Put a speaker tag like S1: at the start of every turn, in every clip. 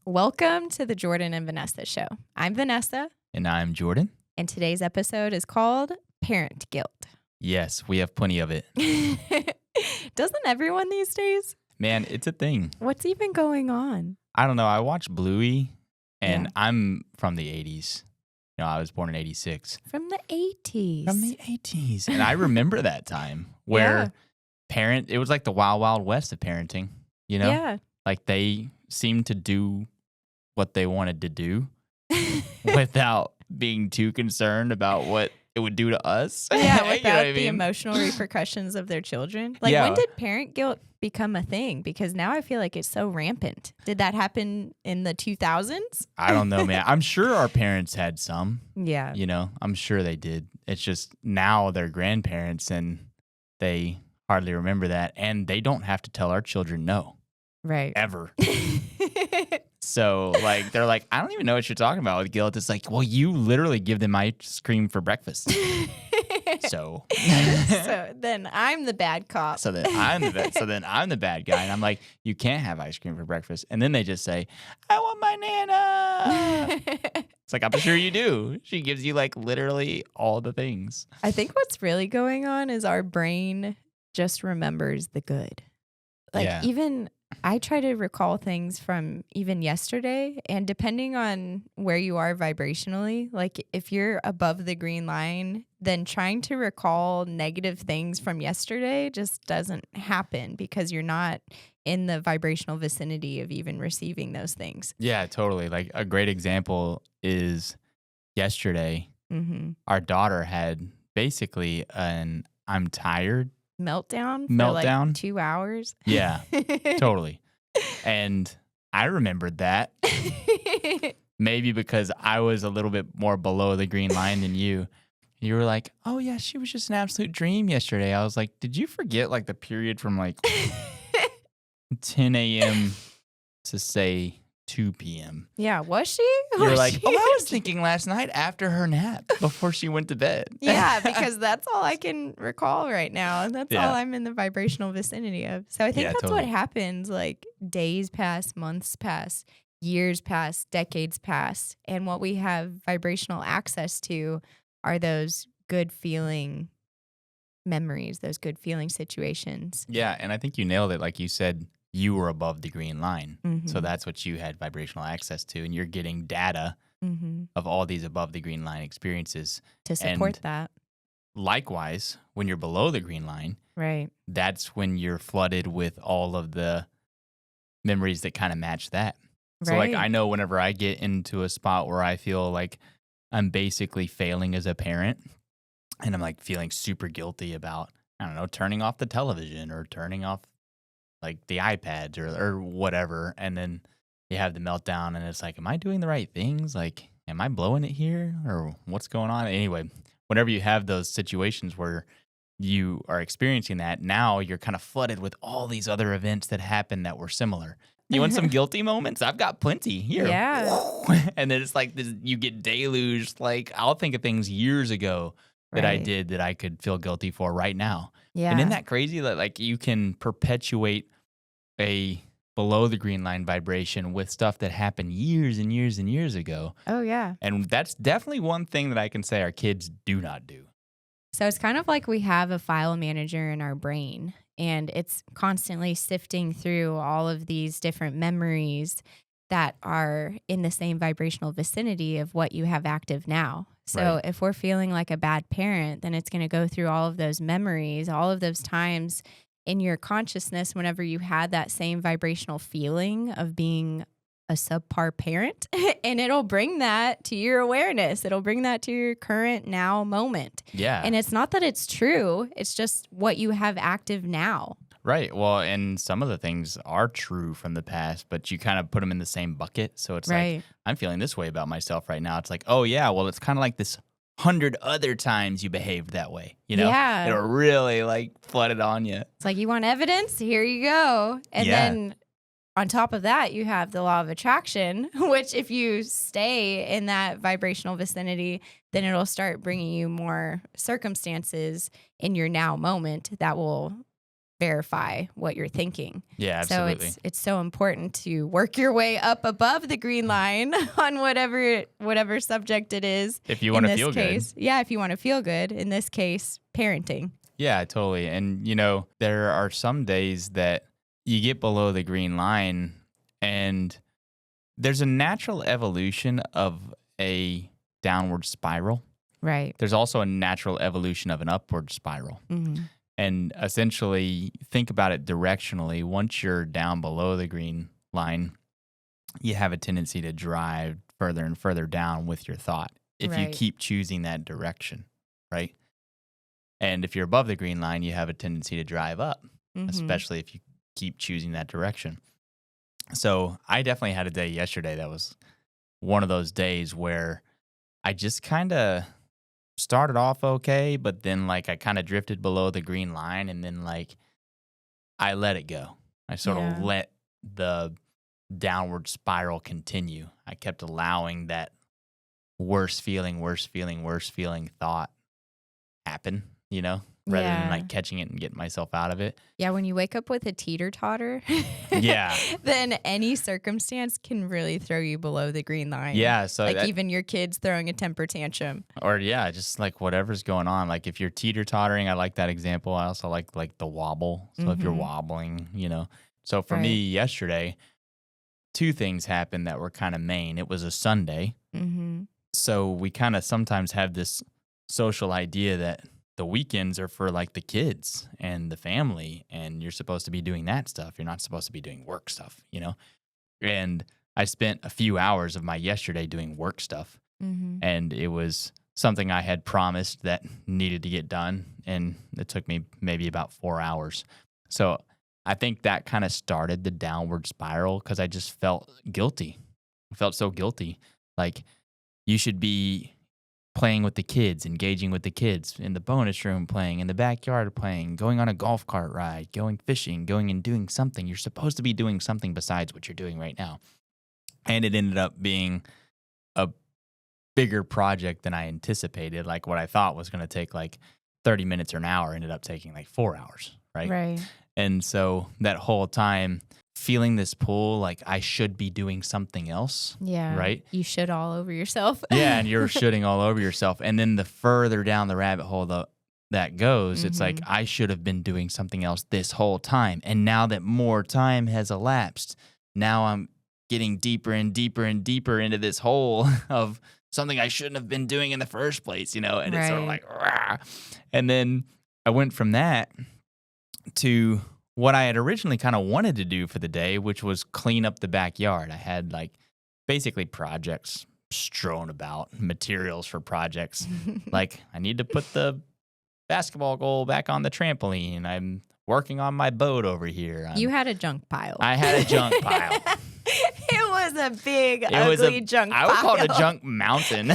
S1: Welcome to the Jordan and Vanessa Show. I'm Vanessa.
S2: And I'm Jordan.
S1: And today's episode is called Parent Guilt.
S2: Yes, we have plenty of it.
S1: Doesn't everyone these days?
S2: Man, it's a thing.
S1: What's even going on?
S2: I don't know. I watch Bluey, and I'm from the 80s. You know, I was born in 86.
S1: From the 80s.
S2: From the 80s. And I remember that time where it was like the wild, wild west of parenting, you know?
S1: Yeah.
S2: Like they seemed to do what they wanted to do without being too concerned about what it would do to us.
S1: Yeah, without
S2: You know what I
S1: the
S2: mean?
S1: emotional repercussions of their children. Like, when did parent guilt become a thing? Because now I feel like it's so rampant. Did that happen in the 2000s?
S2: I don't know, man. I'm sure our parents had some.
S1: Yeah.
S2: You know, I'm sure they did. It's just now they're grandparents and they hardly remember that. And they don't have to tell our children no.
S1: Right.
S2: Ever. So, like, they're like, I don't even know what you're talking about with guilt. It's like, well, you literally give them ice cream for breakfast. So
S1: then I'm the bad cop.
S2: So then I'm the bad guy. And I'm like, you can't have ice cream for breakfast. And then they just say, I want my Nana. It's like, I'm sure you do. She gives you like literally all the things.
S1: I think what's really going on is our brain just remembers the good. Like even I try to recall things from even yesterday, and depending on where you are vibrationally, like if you're above the green line, then trying to recall negative things from yesterday just doesn't happen because you're not in the vibrational vicinity of even receiving those things.
S2: Yeah, totally. Like a great example is yesterday, our daughter had basically an I'm tired
S1: meltdown for like 2 hours.
S2: Yeah, totally. And I remembered that. Maybe because I was a little bit more below the green line than you. You were like, oh yeah, she was just an absolute dream yesterday. I was like, did you forget like the period from like 10 a.m. to say 2 p.m.?
S1: Yeah, was she?
S2: You were like, I was thinking last night after her nap before she went to bed.
S1: Yeah, because that's all I can recall right now. That's all I'm in the vibrational vicinity of. So I think that's totally what happens. Like days pass, months pass, years pass, decades pass. And what we have vibrational access to are those good feeling memories, those good feeling situations.
S2: Yeah, and I think you nailed it. Like you said, you were above the green line. So that's what you had vibrational access to. And you're getting data of all these above the green line experiences.
S1: To support that.
S2: Likewise, when you're below the green line, that's when you're flooded with all of the memories that kind of match that. So like I know whenever I get into a spot where I feel like I'm basically failing as a parent and I'm like feeling super guilty about, I don't know, turning off the television or turning off like the iPads or whatever. And then you have the meltdown and it's like, am I doing the right things? Like, am I blowing it here or what's going on? Anyway, whenever you have those situations where you are experiencing that, now you're kind of flooded with all these other events that happened that were similar. You want some guilty moments? I've got plenty here.
S1: Yeah.
S2: And then it's like this, you get deluged. Like I'll think of things years ago that I did that I could feel guilty for right now.
S1: Yeah.
S2: And isn't that crazy that like you can perpetuate a below the green line vibration with stuff that happened years and years and years ago?
S1: Oh, yeah.
S2: And that's definitely one thing that I can say our kids do not do.
S1: So it's kind of like we have a file manager in our brain, and it's constantly sifting through all of these different memories that are in the same vibrational vicinity of what you have active now. So if we're feeling like a bad parent, then it's going to go through all of those memories, all of those times in your consciousness whenever you had that same vibrational feeling of being a subpar parent, and it'll bring that to your awareness. It'll bring that to your current now moment.
S2: Yeah.
S1: And it's not that it's true. It's just what you have active now.
S2: Right. Well, and some of the things are true from the past, but you kind of put them in the same bucket. So it's like, I'm feeling this way about myself right now. It's like, oh, yeah, well, it's kind of like this 100 other times you behaved that way. You know?
S1: Yeah.
S2: It'll really like flood it on you.
S1: It's like, you want evidence? Here you go. And then on top of that, you have the law of attraction, which if you stay in that vibrational vicinity, then it'll start bringing you more circumstances in your now moment that will verify what you're thinking.
S2: Yeah, absolutely.
S1: So it's so important to work your way up above the green line on whatever subject it is.
S2: If you want to feel good.
S1: Yeah, if you want to feel good. In this case, parenting.
S2: Yeah, totally. And, there are some days that you get below the green line and there's a natural evolution of a downward spiral.
S1: Right.
S2: There's also a natural evolution of an upward spiral. Mm-hmm. And essentially, think about it directionally. Once you're down below the green line, you have a tendency to drive further and further down with your thought if you keep choosing that direction, right? And if you're above the green line, you have a tendency to drive up, especially if you keep choosing that direction. So I definitely had a day yesterday that was one of those days where I just kind of started off okay, but then I kind of drifted below the green line, and then I let it go. I sort of let the downward spiral continue. I kept allowing that worse feeling thought happen, rather than catching it and getting myself out of it.
S1: Yeah, when you wake up with a teeter-totter, then any circumstance can really throw you below the green line.
S2: Yeah, so
S1: even your kids throwing a temper tantrum.
S2: Or just whatever's going on. If you're teeter-tottering, I like that example. I also like the wobble. So if you're wobbling, So for me yesterday, two things happened that were kind of main. It was a Sunday. Mm-hmm. So we kind of sometimes have this social idea that the weekends are for the kids and the family, and you're supposed to be doing that stuff. You're not supposed to be doing work stuff, And I spent a few hours of my yesterday doing work stuff, and it was something I had promised that needed to get done, and it took me maybe about 4 hours. So I think that kind of started the downward spiral because I just felt guilty. I felt so guilty. You should be playing with the kids, engaging with the kids, in the bonus room playing, in the backyard playing, going on a golf cart ride, going fishing, going and doing something. You're supposed to be doing something besides what you're doing right now. And it ended up being a bigger project than I anticipated. What I thought was going to take 30 minutes or an hour ended up taking 4 hours, right?
S1: Right.
S2: And so that whole time, feeling this pull, I should be doing something else.
S1: Yeah.
S2: Right?
S1: You should all over yourself.
S2: Yeah, and you're shitting all over yourself. And then the further down the rabbit hole that goes, it's I should have been doing something else this whole time. And now that more time has elapsed, now I'm getting deeper and deeper and deeper into this hole of something I shouldn't have been doing in the first place, And it's sort of rah. And then I went from that to what I had originally kind of wanted to do for the day, which was clean up the backyard. I had basically projects strewn about, materials for projects. I need to put the basketball goal back on the trampoline. I'm working on my boat over here.
S1: You had a junk pile.
S2: I had a junk pile.
S1: It was a big, ugly junk pile.
S2: I would call it a junk mountain.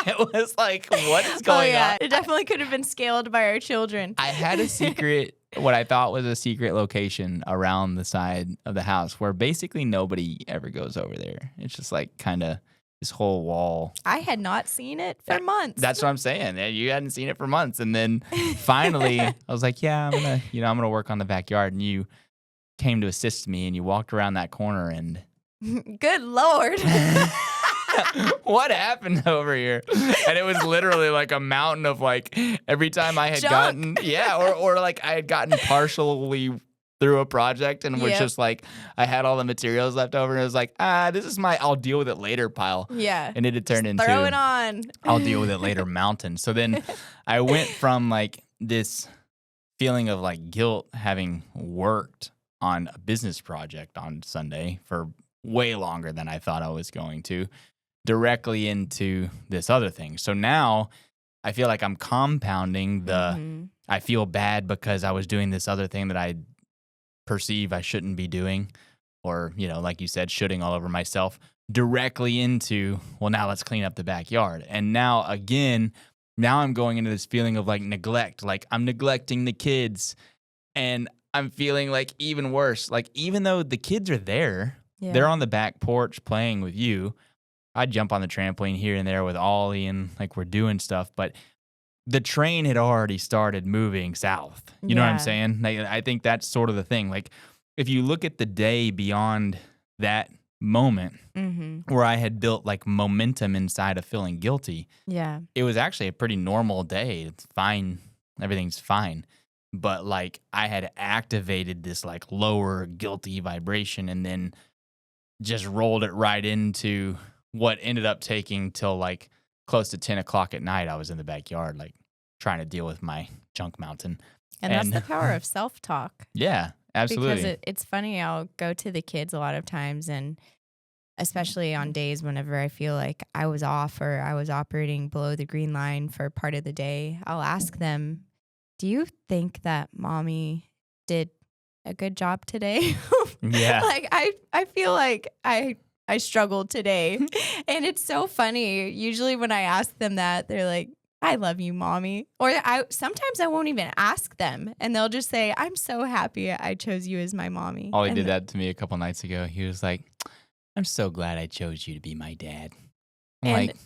S2: It was what is going on?
S1: It definitely could have been scaled by our children.
S2: I had a secret, what I thought was a secret location around the side of the house where basically nobody ever goes over there. It's just kind of this whole wall.
S1: I had not seen it for months.
S2: That's what I'm saying. You hadn't seen it for months. And then finally I was I'm going to, I'm going to work on the backyard. And you came to assist me and you walked around that corner and
S1: good Lord.
S2: What happened over here? And it was literally a mountain of every time I had gotten, or I had gotten partially through a project and was just I had all the materials left over and it was this is my I'll deal with it later pile.
S1: Yeah.
S2: And it had turned into
S1: throw it on.
S2: I'll deal with it later mountain. So then I went from this feeling of guilt having worked on a business project on Sunday for way longer than I thought I was going to, directly into this other thing. So now I feel I'm compounding I feel bad because I was doing this other thing that I perceive I shouldn't be doing, or, like you said, shooting all over myself, directly into, well, now let's clean up the backyard. And now I'm going into this feeling of neglect, I'm neglecting the kids, and I'm feeling even worse. Even though the kids are there, they're on the back porch playing with you. I'd jump on the trampoline here and there with Ollie and we're doing stuff, but the train had already started moving south. You know what I'm saying? Like, I think that's sort of the thing. Like, if you look at the day beyond that moment where I had built like momentum inside of feeling guilty, it was actually a pretty normal day. It's fine. Everything's fine. But like I had activated this like lower guilty vibration and then just rolled it right into what ended up taking till like close to 10 o'clock at night. I was in the backyard, like trying to deal with my junk mountain.
S1: And that's the power of self-talk.
S2: Yeah, absolutely.
S1: Because it's funny, I'll go to the kids a lot of times, and especially on days whenever I feel like I was off or I was operating below the green line for part of the day, I'll ask them, do you think that mommy did a good job today?
S2: Yeah.
S1: Like I feel like I struggled today. And it's so funny. Usually when I ask them that, they're like, I love you, mommy. Or sometimes I won't even ask them, and they'll just say, I'm so happy I chose you as my mommy.
S2: Ollie did that to me a couple nights ago. He was like, I'm so glad I chose you to be my dad. I'm like,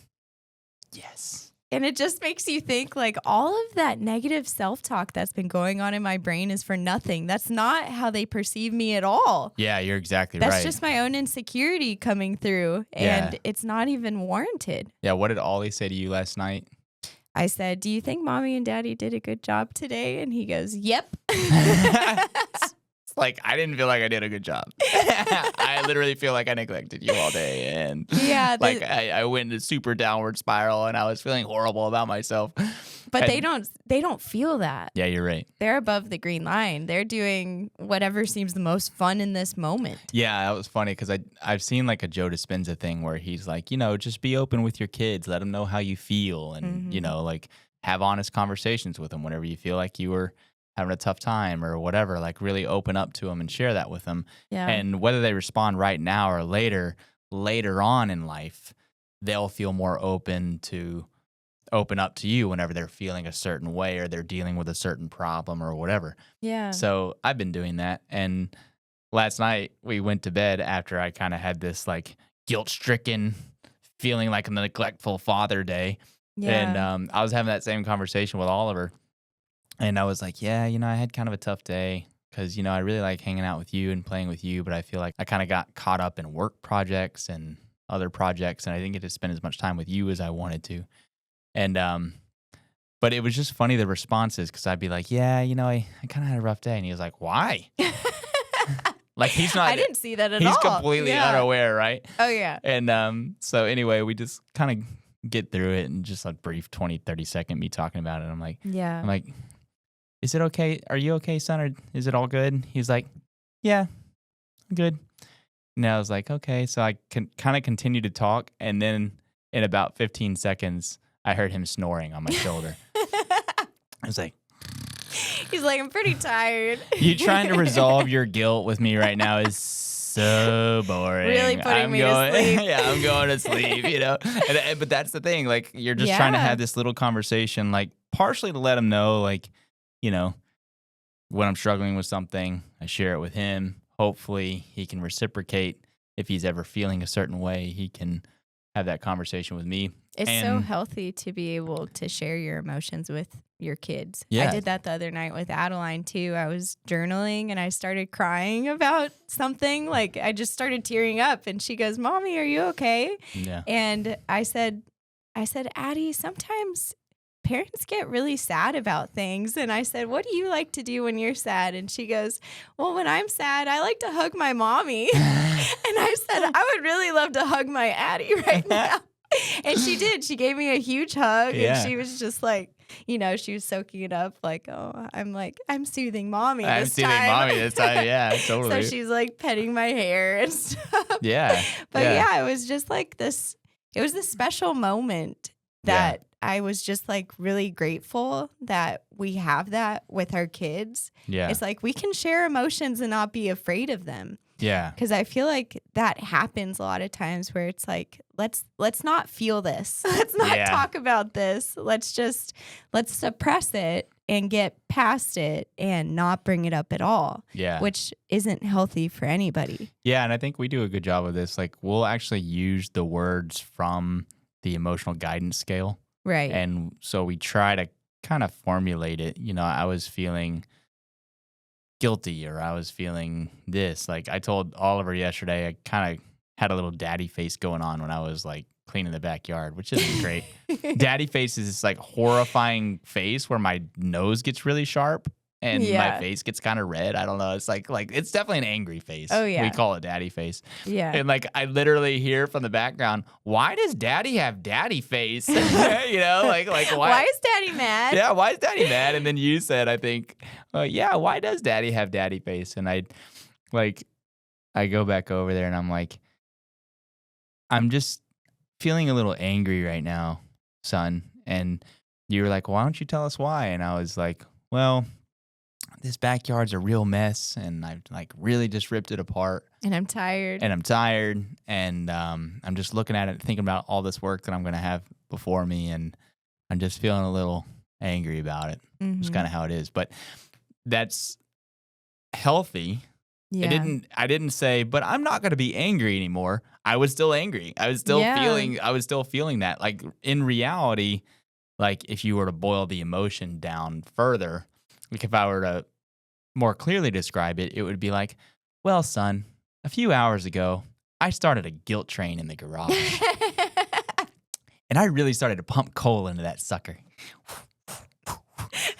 S2: yes.
S1: And it just makes you think like all of that negative self-talk that's been going on in my brain is for nothing. That's not how they perceive me at all.
S2: Yeah, you're exactly right.
S1: That's just my own insecurity coming through, and it's not even warranted.
S2: Yeah, what did Ollie say to you last night?
S1: I said, do you think mommy and daddy did a good job today? And he goes, yep.
S2: It's like, I didn't feel like I did a good job. I literally feel like I neglected you all day. And like I went into super downward spiral and I was feeling horrible about myself.
S1: But they don't feel that.
S2: Yeah, you're right.
S1: They're above the green line. They're doing whatever seems the most fun in this moment.
S2: Yeah, that was funny because I've seen like a Joe Dispenza thing where he's like, just be open with your kids. Let them know how you feel. And, like have honest conversations with them whenever you feel like you were having a tough time or whatever. Like really open up to them and share that with them.
S1: Yeah.
S2: And whether they respond right now or later on in life, they'll feel more open up to you whenever they're feeling a certain way or they're dealing with a certain problem or whatever.
S1: Yeah.
S2: So I've been doing that. And last night we went to bed after I kind of had this like guilt-stricken feeling like a neglectful father day.
S1: Yeah.
S2: And I was having that same conversation with Oliver. And I was like, yeah, I had kind of a tough day because, I really like hanging out with you and playing with you. But I feel like I kind of got caught up in work projects and other projects. And I didn't get to spend as much time with you as I wanted to. And, but it was just funny, the responses, because I'd be like, yeah, I kind of had a rough day. And he was like, why? Like, he's not.
S1: I didn't see that at all.
S2: He's completely unaware, right?
S1: Oh, yeah.
S2: And so anyway, we just kind of get through it and just a brief 20, 30-second me talking about it. I'm like, is it okay? Are you okay, son? Or is it all good? He's like, yeah, I'm good. And I was like, okay. So I kind of continued to talk. And then in about 15 seconds, I heard him snoring on my shoulder. I was like,
S1: he's like, I'm pretty tired.
S2: You trying to resolve your guilt with me right now is so boring.
S1: Really putting me to sleep.
S2: Yeah, I'm going to sleep, But that's the thing. Like, you're just trying to have this little conversation, like, partially to let him know, like, when I'm struggling with something, I share it with him. Hopefully, he can reciprocate. If he's ever feeling a certain way, he can have that conversation with me.
S1: It's so healthy to be able to share your emotions with your kids.
S2: Yeah.
S1: I did that the other night with Adeline too. I was journaling and I started crying about something. Like I just started tearing up and she goes, Mommy, are you okay?
S2: Yeah.
S1: And I said, Addie, sometimes parents get really sad about things. And I said, what do you like to do when you're sad? And she goes, well, when I'm sad, I like to hug my mommy. And I said, I would really love to hug my Addie right now. And she did. She gave me a huge hug and she was just like, she was soaking it up like, oh, I'm soothing mommy this time.
S2: I'm soothing mommy this time. Yeah, totally.
S1: So she's like petting my hair and stuff.
S2: Yeah.
S1: But yeah, it was just like this, it was this special moment that I was just like really grateful that we have that with our kids.
S2: Yeah.
S1: It's like we can share emotions and not be afraid of them.
S2: Yeah.
S1: Because I feel like that happens a lot of times where it's like, let's not feel this. Let's not talk about this. Let's suppress it and get past it and not bring it up at all.
S2: Yeah.
S1: Which isn't healthy for anybody.
S2: Yeah. And I think we do a good job of this. Like we'll actually use the words from the emotional guidance scale.
S1: Right.
S2: And so we try to kind of formulate it. I was feeling guilty, or I was feeling this. Like I told Oliver yesterday, I kind of had a little daddy face going on when I was like cleaning the backyard, which isn't great. Daddy face is this like horrifying face where my nose gets really sharp and my face gets kind of red. I don't know. It's like it's definitely an angry face.
S1: Oh yeah.
S2: We call it daddy face.
S1: Yeah.
S2: And like I literally hear from the background, why does daddy have daddy face? Like
S1: why is daddy mad?
S2: Yeah, why is daddy mad? And then you said, I think, yeah, why does daddy have daddy face? And I go back over there and I'm like, I'm just feeling a little angry right now, son. And you were like, why don't you tell us why? And I was like, well, this backyard's a real mess, and I've like really just ripped it apart.
S1: And I'm tired.
S2: And I'm just looking at it and thinking about all this work that I'm going to have before me, and I'm just feeling a little angry about it.
S1: Mm-hmm.
S2: It's kind of how it is. But that's healthy.
S1: Yeah.
S2: I didn't say, but I'm not going to be angry anymore. I was still angry. I was still feeling that. Like in reality, like if you were to boil the emotion down further, like if I were to more clearly describe it, it would be like, well, son, a few hours ago, I started a guilt train in the garage. And I really started to pump coal into that sucker.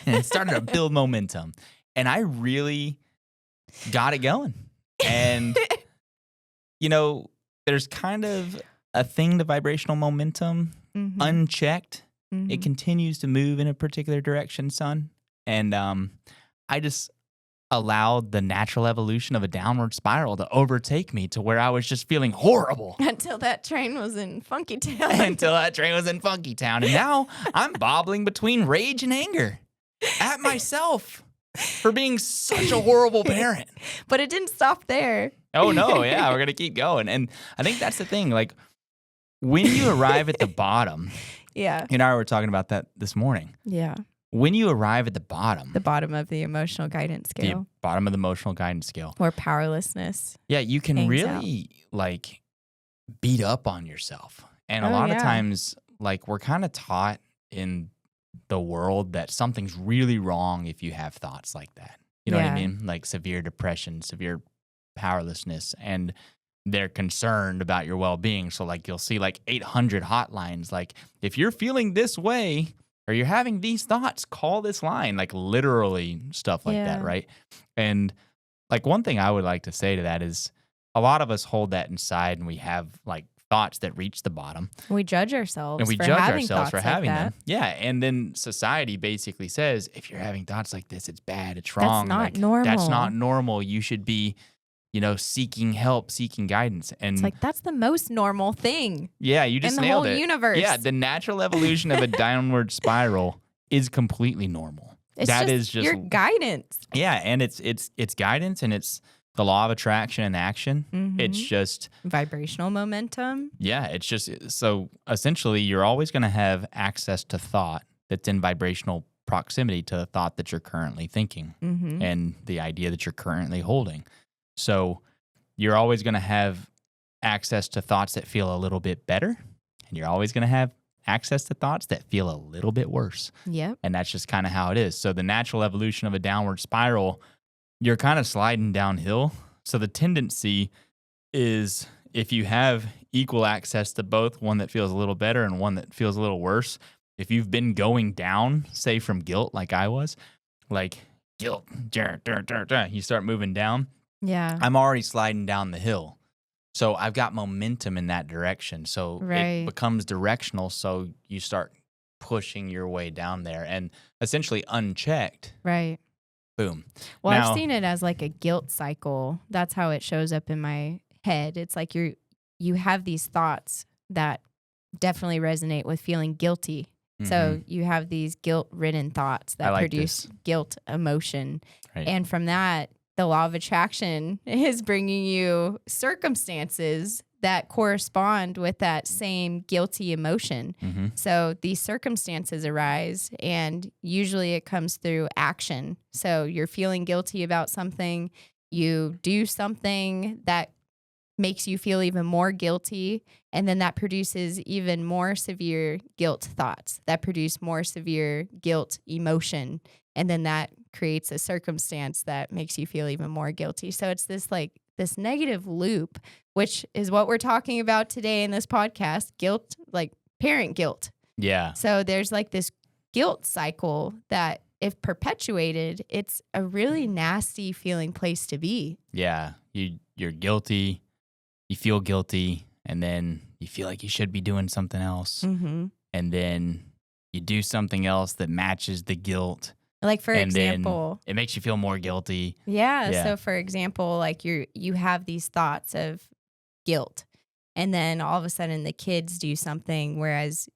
S2: And it started to build momentum. And I really got it going. And, there's kind of a thing to vibrational momentum, unchecked. Mm-hmm. It continues to move in a particular direction, son. And I just allowed the natural evolution of a downward spiral to overtake me to where I was just feeling horrible.
S1: Until that train was in Funky Town. And
S2: now I'm bobbling between rage and anger at myself for being such a horrible parent.
S1: But it didn't stop there.
S2: Oh, no. Yeah, we're going to keep going. And I think that's the thing. Like, when you arrive at the bottom.
S1: Yeah.
S2: You and I were talking about that this morning.
S1: Yeah.
S2: When you arrive at the bottom
S1: of the emotional guidance scale.
S2: The bottom of the emotional guidance scale.
S1: Or powerlessness.
S2: Yeah, you can really, like, beat up on yourself. And a lot of times, like, we're kind of taught in the world that something's really wrong if you have thoughts like that. You know what I mean? Like severe depression, severe powerlessness, and they're concerned about your well-being. So like you'll see like 800 hotlines. Like if you're feeling this way or you're having these thoughts, call this line, like literally stuff like that. Right. And like one thing I would like to say to that is a lot of us hold that inside and we have like thoughts that reach the bottom.
S1: We judge ourselves
S2: for having them. Yeah. And then society basically says, if you're having thoughts like this, it's bad. It's wrong.
S1: That's not normal.
S2: That's not normal. You should be, seeking help, seeking guidance. And
S1: it's like, that's the most normal thing.
S2: Yeah. You just nailed it.
S1: In the whole universe.
S2: Yeah. The natural evolution of a downward spiral is completely normal.
S1: That is just your guidance.
S2: Yeah. And it's guidance, and it's the law of attraction and action. Mm-hmm. It's just
S1: vibrational momentum.
S2: Yeah, it's just so essentially you're always going to have access to thought that's in vibrational proximity to the thought that you're currently thinking and the idea that you're currently holding. So you're always going to have access to thoughts that feel a little bit better, and you're always going to have access to thoughts that feel a little bit worse.
S1: Yep.
S2: And that's just kind of how it is. So the natural evolution of a downward spiral, you're kind of sliding downhill. So the tendency is if you have equal access to both, one that feels a little better and one that feels a little worse, if you've been going down, say from guilt like I was, like guilt, you start moving down.
S1: Yeah.
S2: I'm already sliding down the hill. So I've got momentum in that direction. So it becomes directional. So you start pushing your way down there and essentially unchecked.
S1: Right.
S2: Boom.
S1: Well, I've seen it as like a guilt cycle. That's how it shows up in my head. It's like you have these thoughts that definitely resonate with feeling guilty. Mm-hmm. So you have these guilt-ridden thoughts that produce guilt emotion. Right. And from that, the law of attraction is bringing you circumstances that correspond with that same guilty emotion. Mm-hmm. So these circumstances arise, and usually it comes through action. So you're feeling guilty about something, you do something that makes you feel even more guilty. And then that produces even more severe guilt thoughts that produce more severe guilt emotion. And then that creates a circumstance that makes you feel even more guilty. So it's this negative loop, which is what we're talking about today in this podcast, guilt, like parent guilt.
S2: Yeah.
S1: So there's like this guilt cycle that if perpetuated, it's a really nasty feeling place to be.
S2: Yeah. You're guilty. You feel guilty, and then you feel like you should be doing something else.
S1: Mm-hmm.
S2: And then you do something else that matches the guilt.
S1: Like, for example,
S2: it makes you feel more guilty.
S1: Yeah. So, for example, like you have these thoughts of guilt, and then all of a sudden the kids do something, whereas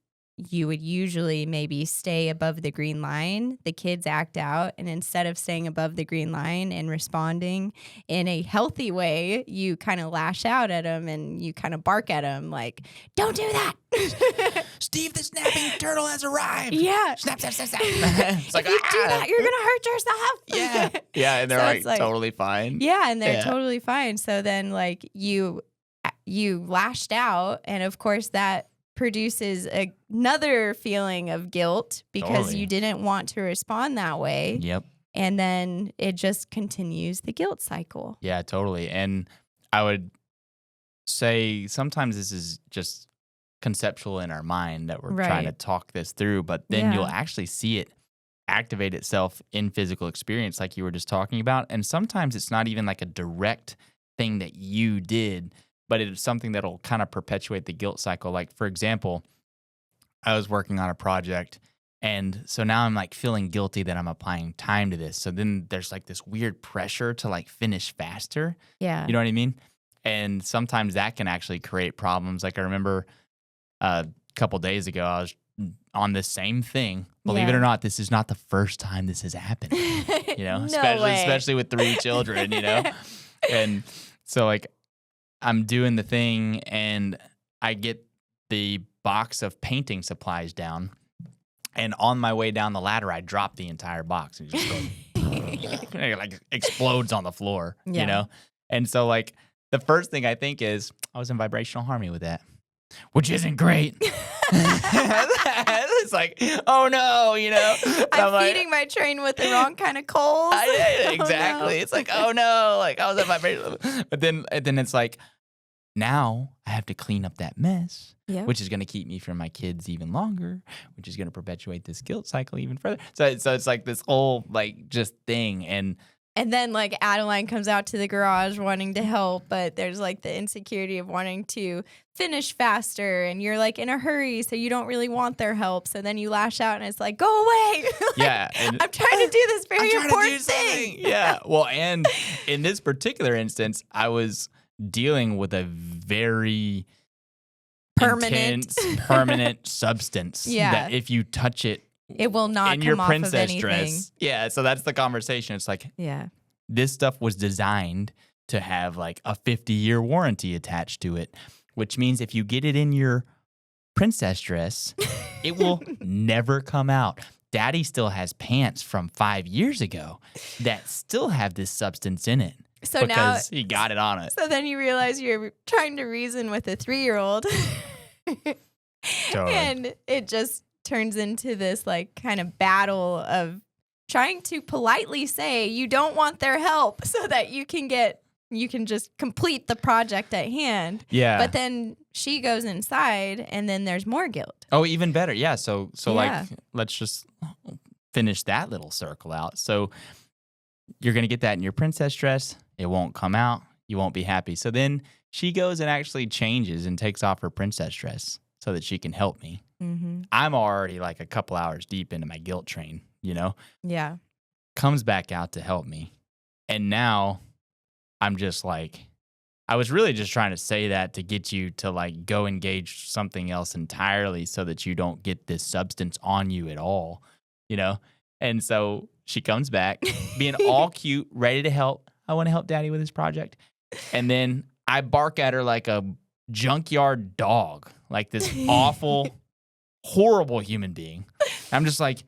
S1: you would usually maybe stay above the green line. The kids act out, and instead of staying above the green line and responding in a healthy way, you kind of lash out at them and you kind of bark at them like, "Don't do that."
S2: Steve, the snapping turtle has arrived.
S1: Yeah.
S2: Snap, snap, snap, snap. It's like,
S1: if you do that, you're going to hurt yourself.
S2: Yeah. Yeah. And they're
S1: So
S2: like totally fine.
S1: Yeah. And they're totally fine. So then like you lashed out. And of course that produces another feeling of guilt because you didn't want to respond that way.
S2: Yep.
S1: And then it just continues the guilt cycle.
S2: Yeah, totally. And I would say sometimes this is just conceptual in our mind that we're trying to talk this through, but then you'll actually see it activate itself in physical experience like you were just talking about. And sometimes it's not even like a direct thing that you did, but it's something that'll kind of perpetuate the guilt cycle. Like, for example, I was working on a project, and so now I'm like feeling guilty that I'm applying time to this. So then there's like this weird pressure to like finish faster.
S1: Yeah.
S2: You know what I mean? And sometimes that can actually create problems. Like I remember a couple days ago, I was on this same thing. Believe it or not, this is not the first time this has happened. You know, especially with 3 children, you know? And so like I'm doing the thing and I get the box of painting supplies down. And on my way down the ladder, I drop the entire box and just goes, it like explodes on the floor, you know? And so like the first thing I think is I was in vibrational harmony with that, which isn't great. It's like, oh no, you know?
S1: I'm feeding my train with the wrong kind of coals.
S2: Exactly. It's like, oh no, like I was at vibrational. But then it's like, now I have to clean up that mess, which is going to keep me from my kids even longer, which is going to perpetuate this guilt cycle even further. So it's like this whole like just thing. And
S1: then like Adeline comes out to the garage wanting to help, but there's like the insecurity of wanting to finish faster, and you're like in a hurry, so you don't really want their help. So then you lash out and it's like, go away. Like, I'm trying to do this very important thing.
S2: Yeah. Well, and in this particular instance, I was dealing with a very
S1: permanent
S2: substance that if you touch it,
S1: it will not
S2: in
S1: come
S2: your
S1: off
S2: princess
S1: of anything.
S2: dress. Yeah, so that's the conversation. It's like, this stuff was designed to have like a 50-year warranty attached to it, which means if you get it in your princess dress, it will never come out. Daddy still has pants from 5 years ago that still have this substance in it.
S1: So
S2: because
S1: now
S2: he got it on it.
S1: So then you realize you're trying to reason with a 3-year-old.
S2: Totally.
S1: And it just turns into this like kind of battle of trying to politely say you don't want their help so that you can just complete the project at hand.
S2: Yeah.
S1: But then she goes inside and then there's more guilt.
S2: Oh, even better. Yeah. So like, let's just finish that little circle out. So you're going to get that in your princess dress. It won't come out. You won't be happy. So then she goes and actually changes and takes off her princess dress so that she can help me.
S1: Mm-hmm.
S2: I'm already like a couple hours deep into my guilt train, you know?
S1: Yeah.
S2: Comes back out to help me. And now I'm just like, I was really just trying to say that to get you to like go engage something else entirely so that you don't get this substance on you at all, you know? And so she comes back being all cute, ready to help. I want to help Daddy with his project. And then I bark at her like a junkyard dog, like this awful, horrible human being. I'm just like,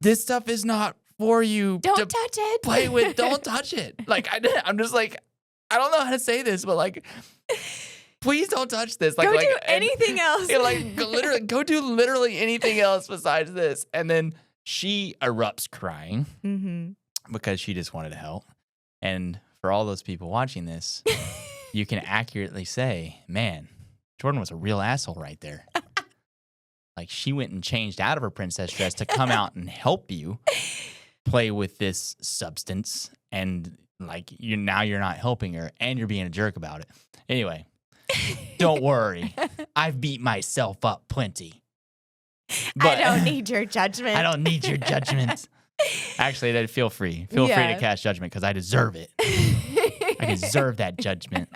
S2: this stuff is not for you.
S1: Don't touch it.
S2: Play with. Don't touch it. Like I'm just like, I don't know how to say this, but like, please don't touch this. Like,
S1: go do anything else.
S2: Like, go do literally anything else besides this. And then she erupts crying because she just wanted to help. And for all those people watching this, you can accurately say, man, Jordan was a real asshole right there. Like, she went and changed out of her princess dress to come out and help you play with this substance. And like, you're not helping her and you're being a jerk about it. Anyway, don't worry. I've beat myself up plenty. But
S1: I don't need your judgment.
S2: I don't need your judgment. Actually, feel free. Feel free to cast judgment because I deserve it. I deserve that judgment.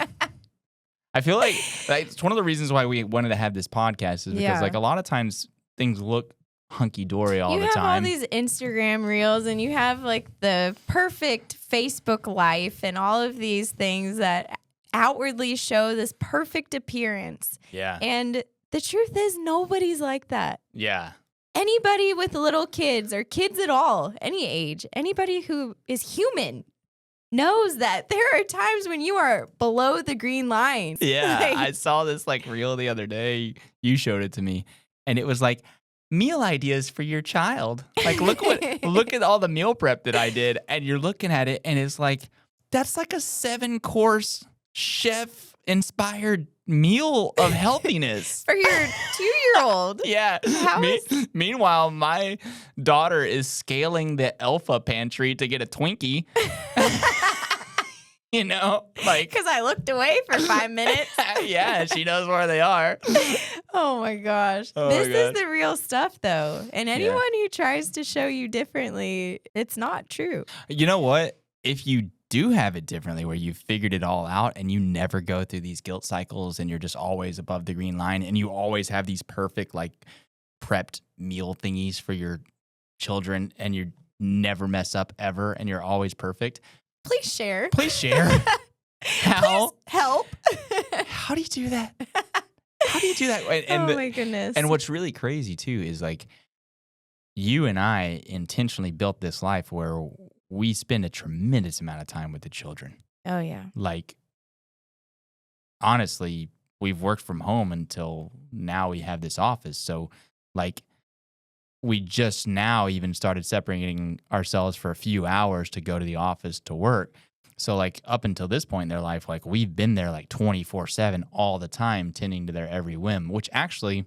S2: I feel like it's one of the reasons why we wanted to have this podcast is because like a lot of times things look hunky-dory all the time.
S1: You have all these Instagram reels and you have like the perfect Facebook life and all of these things that outwardly show this perfect appearance.
S2: Yeah.
S1: And the truth is nobody's like that.
S2: Yeah.
S1: Anybody with little kids or kids at all, any age, anybody who is human knows that there are times when you are below the green line.
S2: Yeah, I saw this like reel the other day. You showed it to me, and it was like meal ideas for your child. Like, look at all the meal prep that I did, and you're looking at it, and it's like that's like a 7-course chef-inspired meal of healthiness
S1: for your 2-year-old.
S2: Yeah. Meanwhile, my daughter is scaling the Alpha pantry to get a Twinkie. You know, like,
S1: because I looked away for 5 minutes.
S2: Yeah, she knows where they are.
S1: Oh my gosh. This is the real stuff, though. And anyone who tries to show you differently, it's not true.
S2: You know what? If you do have it differently, where you've figured it all out and you never go through these guilt cycles and you're just always above the green line and you always have these perfect, like, prepped meal thingies for your children and you never mess up ever and you're always perfect.
S1: Please share.
S2: How?
S1: Please help.
S2: How do you do that? How do you do that?
S1: And, oh my goodness.
S2: And what's really crazy too is like you and I intentionally built this life where we spend a tremendous amount of time with the children.
S1: Oh yeah.
S2: Like, honestly, we've worked from home until now we have this office. So like, we just now even started separating ourselves for a few hours to go to the office to work. So like up until this point in their life, like we've been there like 24/7 all the time, tending to their every whim, which actually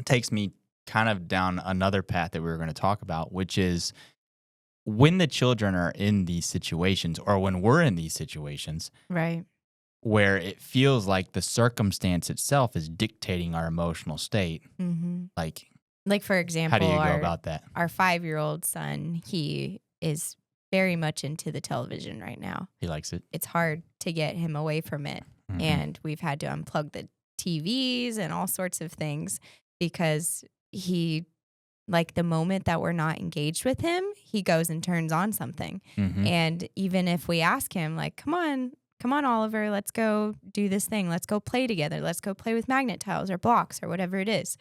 S2: takes me kind of down another path that we were going to talk about, which is when the children are in these situations or when we're in these situations,
S1: right,
S2: where it feels like the circumstance itself is dictating our emotional state.
S1: Like, for example,
S2: how do you go about that?
S1: Our 5-year-old son, he is very much into the television right now.
S2: He likes it.
S1: It's hard to get him away from it. And we've had to unplug the TVs and all sorts of things because he, like, the moment that we're not engaged with him, he goes and turns on something. And even if we ask him, like, come on, Oliver, let's go do this thing. Let's go play together. Let's go play with magnet tiles or blocks or whatever it is.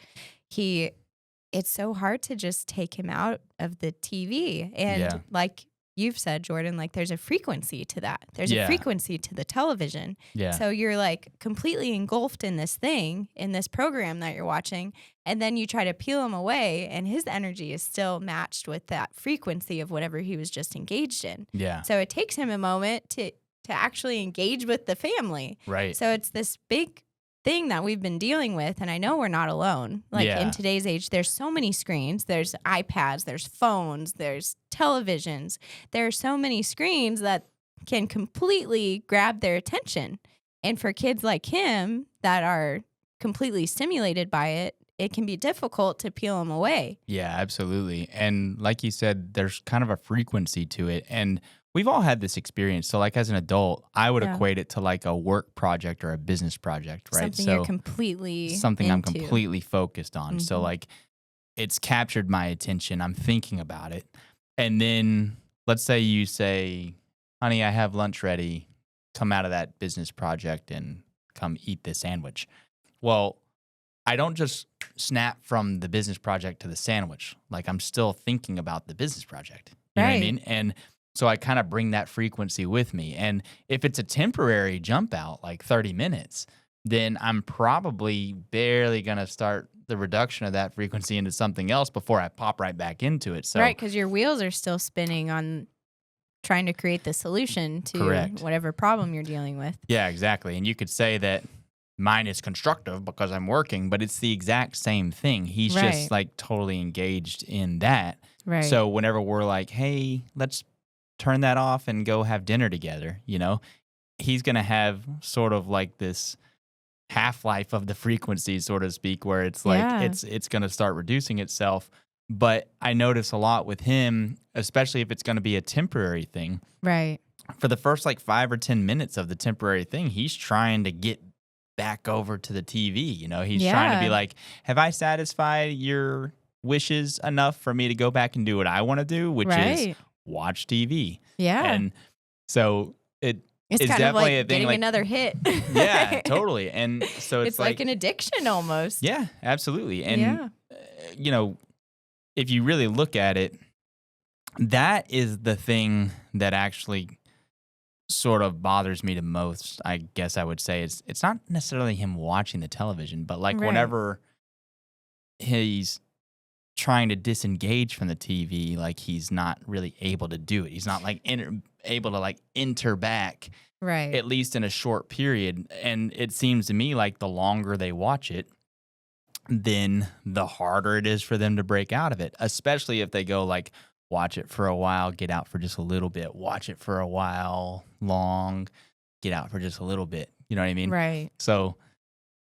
S1: It's so hard to just take him out of the TV. And like you've said, Jordan, like there's a frequency to that. There's a frequency to the television. So you're like completely engulfed in this thing, in this program that you're watching. And then you try to peel him away and his energy is still matched with that frequency of whatever he was just engaged in. So it takes him a moment to actually engage with the family.
S2: Right.
S1: So it's this big thing that we've been dealing with, and I know we're not alone. Like in today's age, there's so many screens. There's iPads, there's phones, there's televisions. There are so many screens that can completely grab their attention. And for kids like him that are completely stimulated by it, it can be difficult to peel them away.
S2: Yeah, absolutely. And like you said, there's kind of a frequency to it. And we've all had this experience. So like as an adult, I would equate it to like a work project or a business project, right?
S1: Something you're completely
S2: I'm completely focused on. So like it's captured my attention. I'm thinking about it. And then let's say you say, honey, I have lunch ready. Come out of that business project and come eat this sandwich. Well, I don't just snap from the business project to the sandwich. Like I'm still thinking about the business project. You know what I mean? And So I kind of bring that frequency with me. And if it's a temporary jump out, like 30 minutes, then I'm probably barely going to start the reduction of that frequency into something else before I pop right back into it. So,
S1: right, because your wheels are still spinning on trying to create the solution to
S2: correct.
S1: whatever problem you're dealing with.
S2: Yeah, exactly. And you could say that mine is constructive because I'm working, but it's the exact same thing. He's just like totally engaged in that.
S1: Right.
S2: So whenever we're like, hey, let's turn that off and go have dinner together, he's going to have sort of like this half-life of the frequency, so to speak, where it's like it's going to start reducing itself. But I notice a lot with him, especially if it's going to be a temporary thing.
S1: Right.
S2: For the first like 5 or 10 minutes of the temporary thing, he's trying to get back over to the TV. He's trying to be like, have I satisfied your wishes enough for me to go back and do what I want to do, which is watch TV.
S1: Yeah.
S2: And so it's
S1: kind
S2: definitely
S1: of like
S2: a thing,
S1: getting
S2: like,
S1: another hit.
S2: Yeah, totally. And so it's
S1: like an addiction almost.
S2: Yeah, absolutely. And, if you really look at it, that is the thing that actually sort of bothers me the most, I guess I would say. It's not necessarily him watching the television, but like whenever he's trying to disengage from the TV, like he's not really able to do it. He's not like able to like enter back, at least in a short period. And it seems to me like the longer they watch it, then the harder it is for them to break out of it, especially if they go like, watch it for a while, get out for just a little bit, watch it for a while, long, get out for just a little bit. You know what I mean?
S1: Right.
S2: So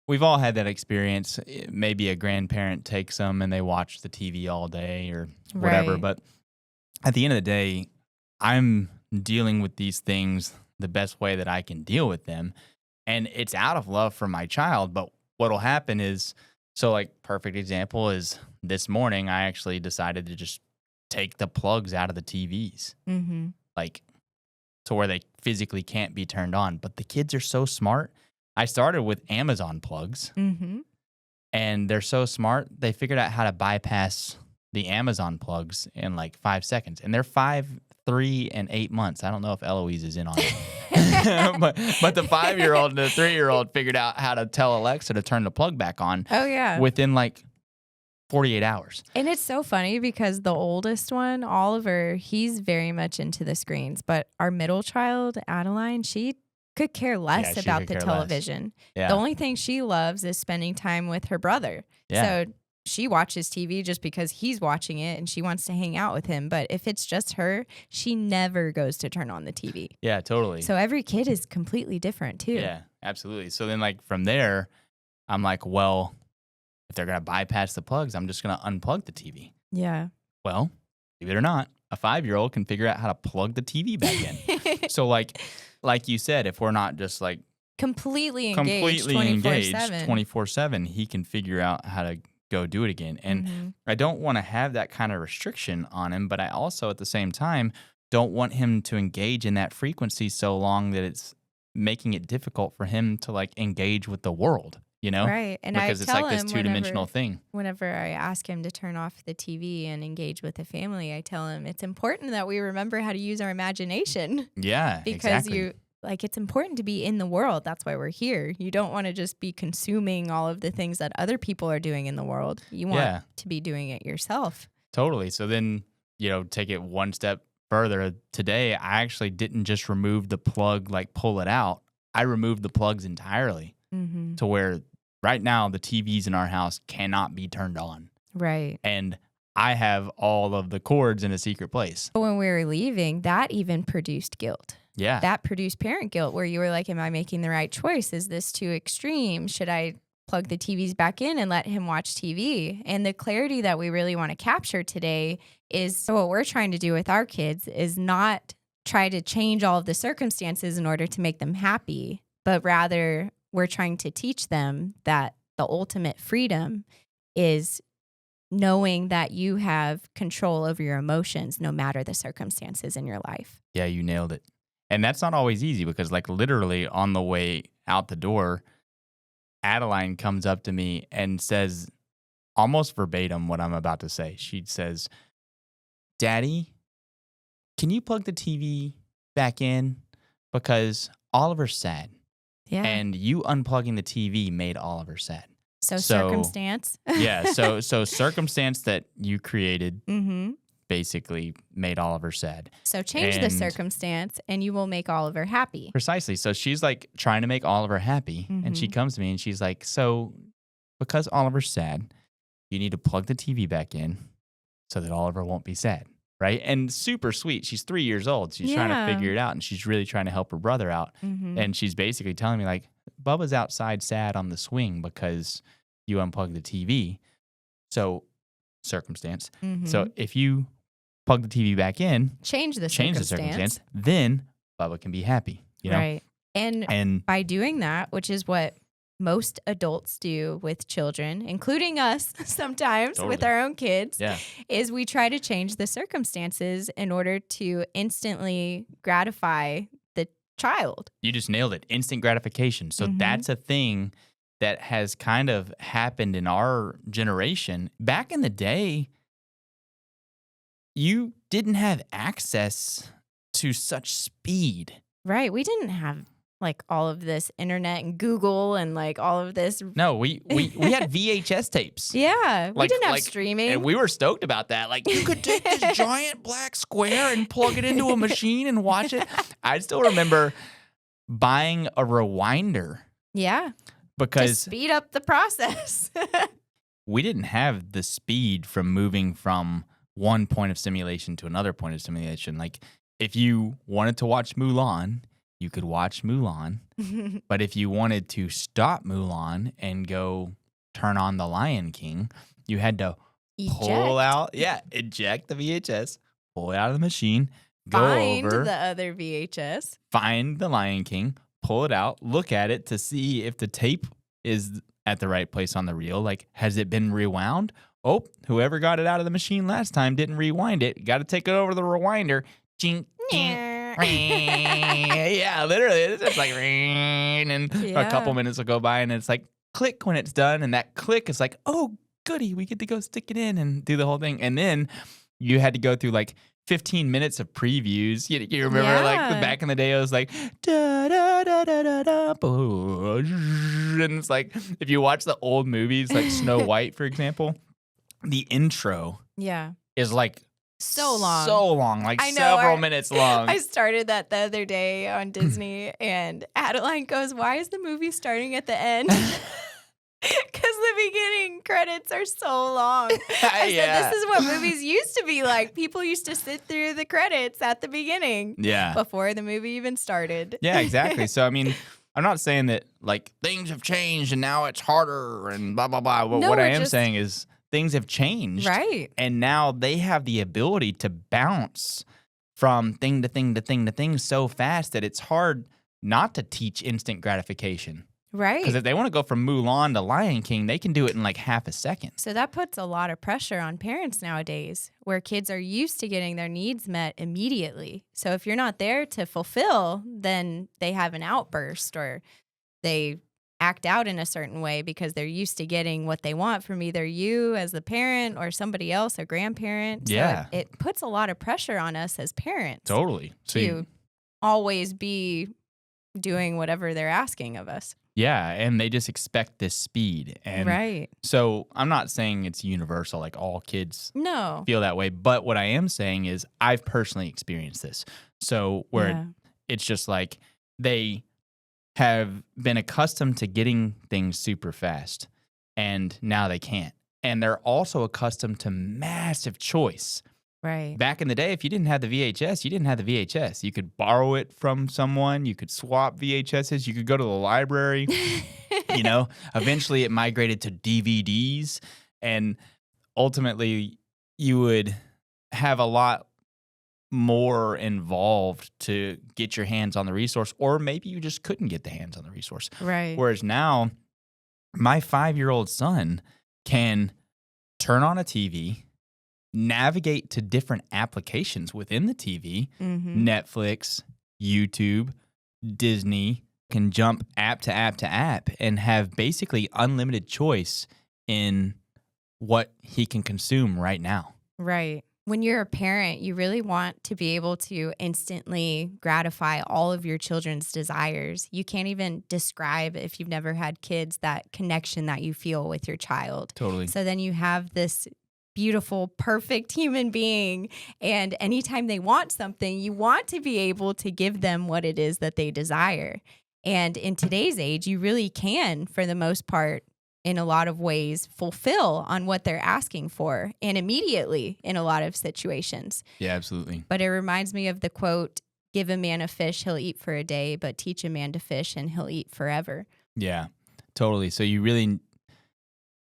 S2: we've all had that experience. Maybe a grandparent takes them and they watch the TV all day or whatever.
S1: Right.
S2: But at the end of the day, I'm dealing with these things the best way that I can deal with them. And it's out of love for my child. But what'll happen is, so like perfect example is this morning, I actually decided to just take the plugs out of the TVs, like to where they physically can't be turned on. But the kids are so smart. I started with Amazon plugs, and they're so smart. They figured out how to bypass the Amazon plugs in like 5 seconds. And they're 5, 3, and 8 months. I don't know if Eloise is in on it. but the 5-year-old and the 3-year-old figured out how to tell Alexa to turn the plug back on.
S1: Oh, yeah.
S2: Within like 48 hours.
S1: And it's so funny because the oldest one, Oliver, he's very much into the screens. But our middle child, Adeline, she could care less about the television. Yeah. The only thing she loves is spending time with her brother. Yeah. So she watches TV just because he's watching it and she wants to hang out with him. But if it's just her, she never goes to turn on the TV.
S2: Yeah, totally.
S1: So every kid is completely different too.
S2: Yeah, absolutely. So then like from there, I'm like, well, if they're going to bypass the plugs, I'm just going to unplug the TV.
S1: Yeah.
S2: Well, believe it or not, a 5-year-old can figure out how to plug the TV back in. So like you said, if we're not just like
S1: completely engaged
S2: 24/7, he can figure out how to go do it again. And I don't want to have that kind of restriction on him, but I also at the same time don't want him to engage in that frequency so long that it's making it difficult for him to like engage with the world.
S1: Right. And
S2: because it's like this two-dimensional thing.
S1: Whenever I ask him to turn off the TV and engage with the family, I tell him it's important that we remember how to use our imagination.
S2: Yeah,
S1: because it's important to be in the world. That's why we're here. You don't want to just be consuming all of the things that other people are doing in the world. You want to be doing it yourself.
S2: Totally. So then, take it one step further. Today, I actually didn't just remove the plug, like pull it out. I removed the plugs entirely. To where right now the TVs in our house cannot be turned on.
S1: Right.
S2: And I have all of the cords in a secret place.
S1: But when we were leaving, that even produced guilt.
S2: Yeah.
S1: That produced parent guilt where you were like, am I making the right choice? Is this too extreme? Should I plug the TVs back in and let him watch TV? And the clarity that we really want to capture today is what we're trying to do with our kids is not try to change all of the circumstances in order to make them happy, but rather we're trying to teach them that the ultimate freedom is knowing that you have control over your emotions no matter the circumstances in your life.
S2: Yeah, you nailed it. And that's not always easy because like literally on the way out the door, Adeline comes up to me and says almost verbatim what I'm about to say. She says, "Daddy, can you plug the TV back in? Because Oliver's sad.
S1: Yeah.
S2: And you unplugging the TV made Oliver sad.
S1: So circumstance.
S2: Yeah. So circumstance that you created
S1: Mm-hmm.
S2: basically made Oliver sad.
S1: So change the circumstance and you will make Oliver happy.
S2: Precisely. So she's like trying to make Oliver happy. And she comes to me and she's like, so because Oliver's sad, you need to plug the TV back in so that Oliver won't be sad. Right? And super sweet. She's 3 years old. She's trying to figure it out and she's really trying to help her brother out. And she's basically telling me like, Bubba's outside sad on the swing because you unplugged the TV. So circumstance. So if you plug the TV back in,
S1: change the circumstance,
S2: then Bubba can be happy. You know?
S1: Right. And by doing that, which is what most adults do with children, including us sometimes with our own kids, is we try to change the circumstances in order to instantly gratify the child.
S2: You just nailed it. Instant gratification. So that's a thing that has kind of happened in our generation. Back in the day, you didn't have access to such speed.
S1: Right. We didn't have like all of this internet and Google and like all of this.
S2: No, we had VHS tapes.
S1: Yeah. We didn't have streaming.
S2: And we were stoked about that. Like you could take this giant black square and plug it into a machine and watch it. I still remember buying a rewinder.
S1: Yeah.
S2: Because
S1: to speed up the process.
S2: We didn't have the speed from moving from one point of stimulation to another point of stimulation. Like if you wanted to watch Mulan, you could watch Mulan. But if you wanted to stop Mulan and go turn on The Lion King, you had to eject the VHS, pull it out of the machine,
S1: find the other VHS,
S2: find The Lion King, pull it out, look at it to see if the tape is at the right place on the reel. Like, has it been rewound? Oh, whoever got it out of the machine last time didn't rewind it. Got to take it over to the rewinder. Chink, chink. Yeah, literally. It's just like, and a couple minutes will go by and it's like, click when it's done. And that click is like, oh, goody, we get to go stick it in and do the whole thing. And then you had to go through like 15 minutes of previews. You remember like back in the day, it was like, da, da, da, da, da, da, and it's like, if you watch the old movies, like Snow White, for example, the intro is like, so long, like several minutes long.
S1: I started that the other day on Disney, and Adeline goes, "Why is the movie starting at the end?" Because the beginning credits are so long. I said, this is what movies used to be like. People used to sit through the credits at the beginning, before the movie even started.
S2: Yeah, exactly. So I mean, I'm not saying that like things have changed and now it's harder and blah blah blah. But what I am saying is, things have changed.
S1: Right.
S2: And now they have the ability to bounce from thing to thing to thing to thing so fast that it's hard not to teach instant gratification.
S1: Right.
S2: Because if they want to go from Mulan to Lion King, they can do it in like half a second.
S1: So that puts a lot of pressure on parents nowadays, where kids are used to getting their needs met immediately. So if you're not there to fulfill, then they have an outburst or they act out in a certain way because they're used to getting what they want from either you as the parent or somebody else, a grandparent. So it puts a lot of pressure on us as parents.
S2: Totally.
S1: To always be doing whatever they're asking of us.
S2: Yeah, and they just expect this speed. And so I'm not saying it's universal, like all kids feel that way. But what I am saying is I've personally experienced this. So where it's just like they have been accustomed to getting things super fast, and now they can't. And they're also accustomed to massive choice.
S1: Right.
S2: Back in the day, if you didn't have the VHS, you didn't have the VHS. You could borrow it from someone. You could swap VHSs. You could go to the library. Eventually it migrated to DVDs. And ultimately, you would have a lot more involved to get your hands on the resource, or maybe you just couldn't get the hands on the resource.
S1: Right.
S2: Whereas now, my 5-year-old son can turn on a TV, navigate to different applications within the TV, Netflix, YouTube, Disney, can jump app to app to app and have basically unlimited choice in what he can consume right now.
S1: Right. when you're a parent, you really want to be able to instantly gratify all of your children's desires. You can't even describe, if you've never had kids, that connection that you feel with your child.
S2: Totally.
S1: So then you have this beautiful, perfect human being. And anytime they want something, you want to be able to give them what it is that they desire. And in today's age, you really can, for the most part, in a lot of ways, fulfill on what they're asking for, and immediately in a lot of situations.
S2: Yeah, absolutely.
S1: But it reminds me of the quote, "Give a man a fish, he'll eat for a day, but teach a man to fish and he'll eat forever."
S2: Yeah, totally. So you really,